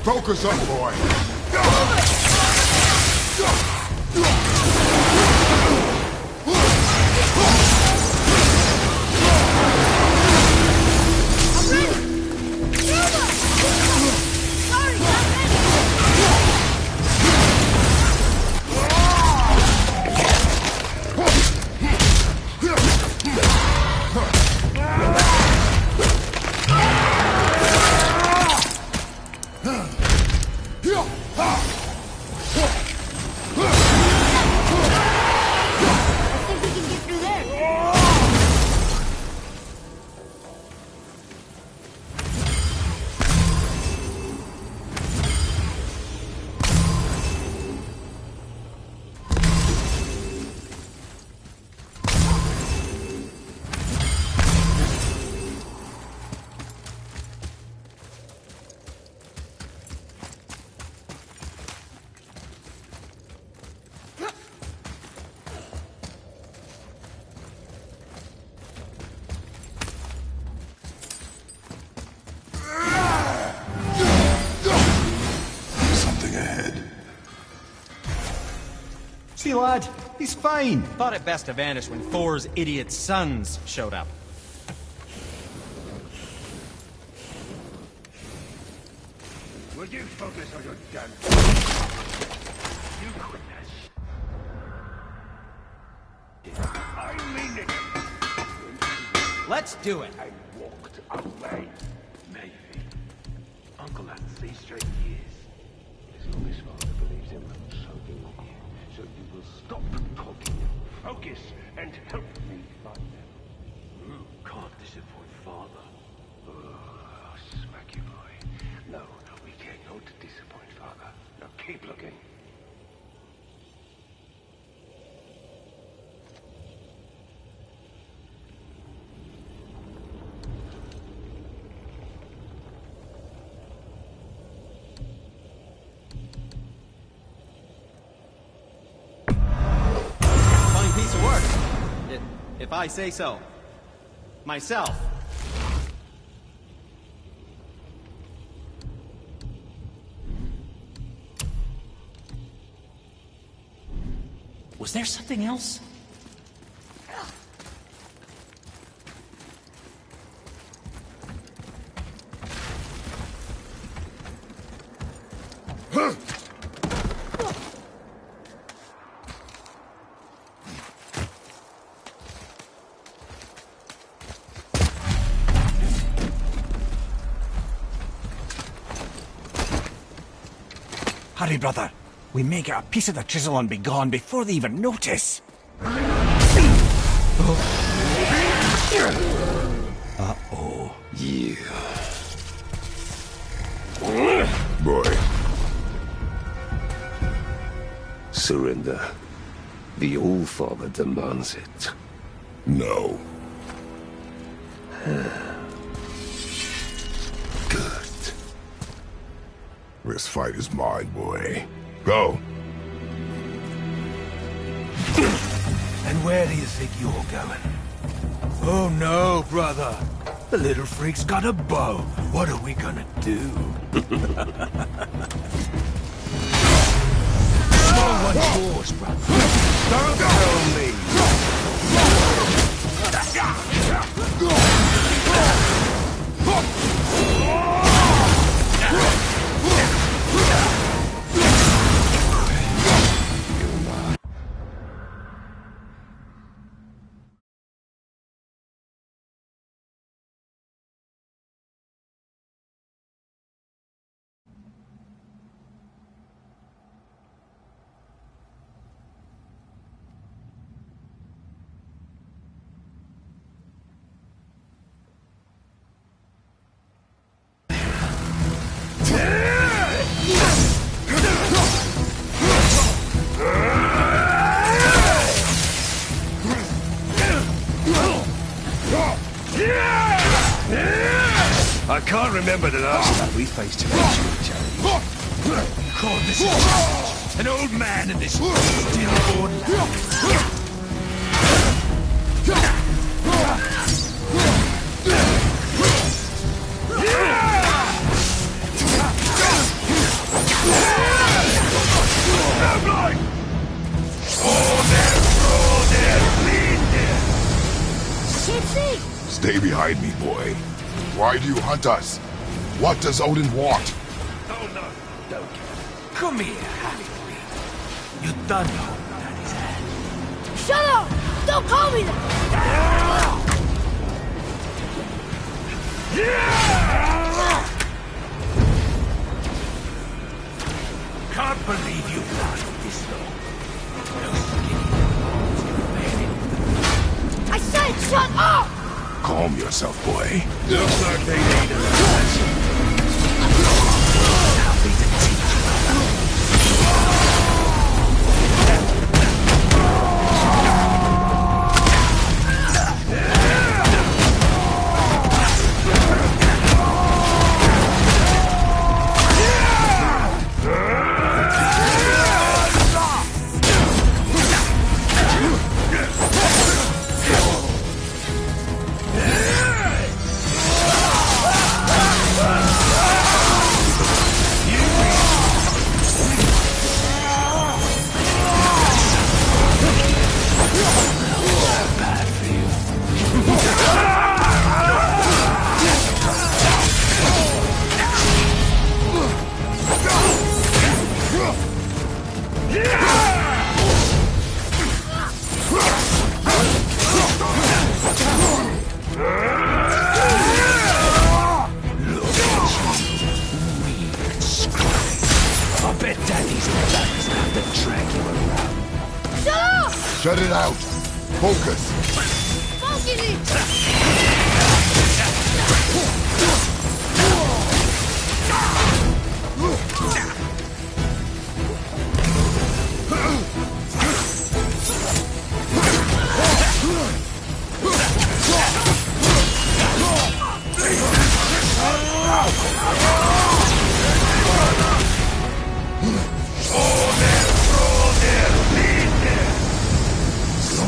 Speaker 2: Focus up, boy.
Speaker 5: See, lad, he's fine.
Speaker 8: Thought it best to vanish when Thor's idiot sons showed up.
Speaker 9: Would you focus on your gun? You goodness. I mean it.
Speaker 8: Let's do it.
Speaker 9: I walked away. Maybe. Uncle had 3 straight years. As long as father believes him, so do you. So you will stop talking, focus, and help me find them. You can't disappoint father. Oh, I'll smack you, boy. No, we cannot disappoint father. Now keep looking.
Speaker 8: Piece of work. If I say so. Myself. Was there something else?
Speaker 5: Hurry, brother. We may get a piece of the chisel and be gone before they even notice. Uh-oh.
Speaker 2: Yeah. Boy.
Speaker 9: Surrender. The All-Father demands it.
Speaker 2: No.
Speaker 9: Good.
Speaker 2: This fight is mine, boy. Go.
Speaker 10: And where do you think you're going? Oh no, brother. The little freak's got a bow. What are we gonna do? Come on, one's yours, brother. Don't tell me.
Speaker 9: I can't remember the last time we faced an actual challenge.
Speaker 10: Call this a challenge. An old man in this stillborn land.
Speaker 1: Can't see!
Speaker 2: Stay behind me, boy. Why do you hunt us? What does Odin want?
Speaker 10: Oh no, don't. Come here, Hallie. You done holding Daddy's hand.
Speaker 1: Shut up! Don't call me that!
Speaker 10: Can't believe you lasted this long. No skinny.
Speaker 1: I said shut up!
Speaker 2: Calm yourself, boy.
Speaker 10: Looks like they need a lesson. I'll be the teacher.
Speaker 2: Shut it out. Focus.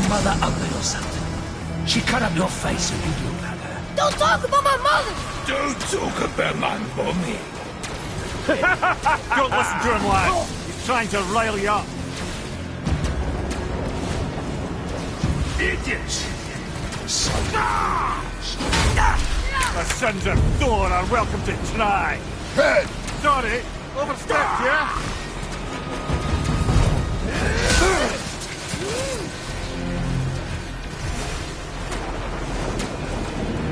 Speaker 10: Mother ugly or something. She cut up your face and you look like her.
Speaker 1: Don't talk about my mother!
Speaker 10: Don't talk about my mommy.
Speaker 5: Don't listen to him, lad. He's trying to rile you up.
Speaker 10: Idiots!
Speaker 5: The sons of Thor are welcome to try.
Speaker 2: Head!
Speaker 5: Sorry, overstepped, yeah?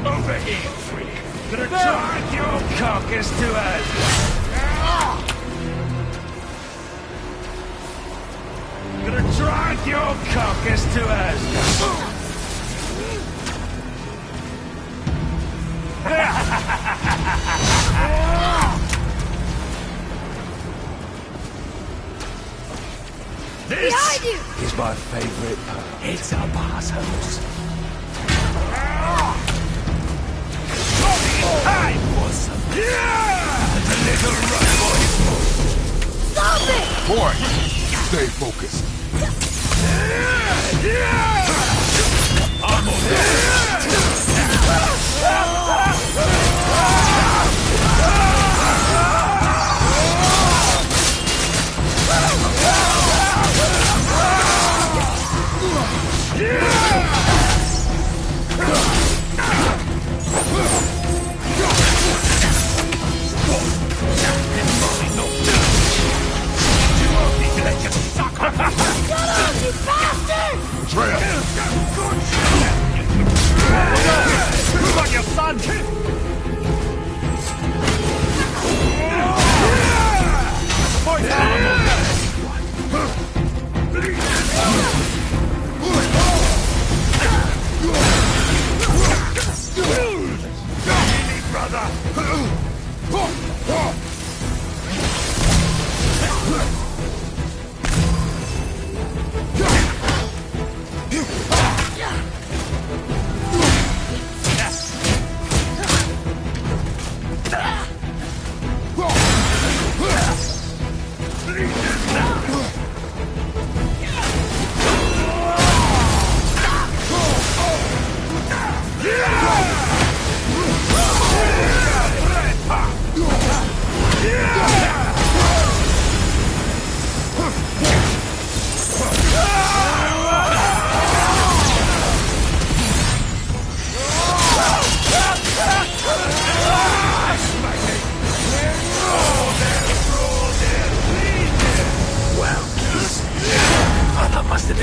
Speaker 10: Over here, freak. Gonna charge your carcass to us. Gonna drag your carcass to us. This
Speaker 1: Behind you!
Speaker 10: is my favorite part. It's up assholes. Time was some. And a little run, boys.
Speaker 1: Stop it!
Speaker 2: Boy, stay focused.
Speaker 10: I'm on
Speaker 5: Who's got your son?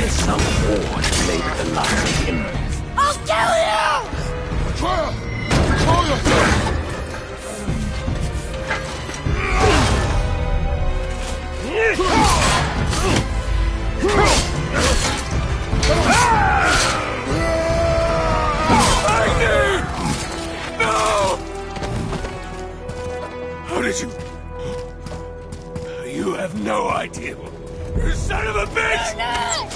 Speaker 9: There's some force made of the last embers.
Speaker 1: I'll kill you!
Speaker 10: Trial! Control yourself!
Speaker 9: No! How did you... You have no idea. You son of a bitch!
Speaker 1: No!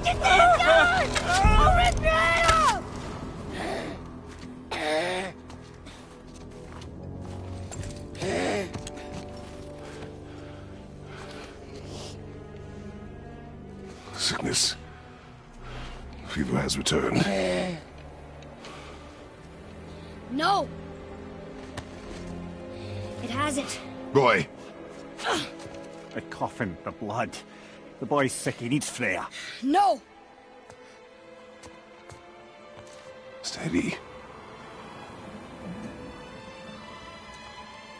Speaker 1: Get that gun! I'll rip your head off!
Speaker 2: Sickness. Fever has returned.
Speaker 1: No! It hasn't.
Speaker 2: Roy!
Speaker 5: The coffin, the blood. The boy's sick, he needs Freya.
Speaker 1: No!
Speaker 2: Steady.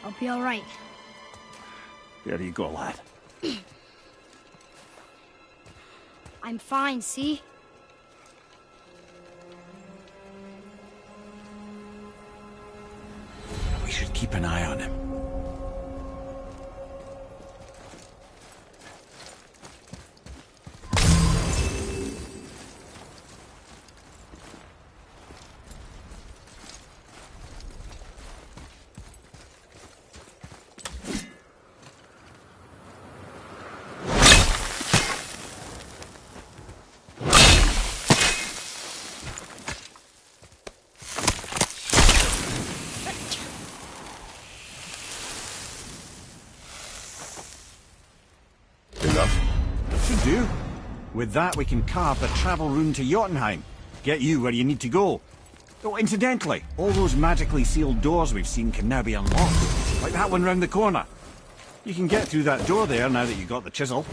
Speaker 1: I'll be alright.
Speaker 5: There you go, lad.
Speaker 1: I'm fine, see?
Speaker 5: We should keep an eye on him. Should do. With that, we can carve the travel rune to Jotunheim. Get you where you need to go. Oh, incidentally, all those magically sealed doors we've seen can now be unlocked. Like that one round the corner. You can get through that door there now that you've got the chisel.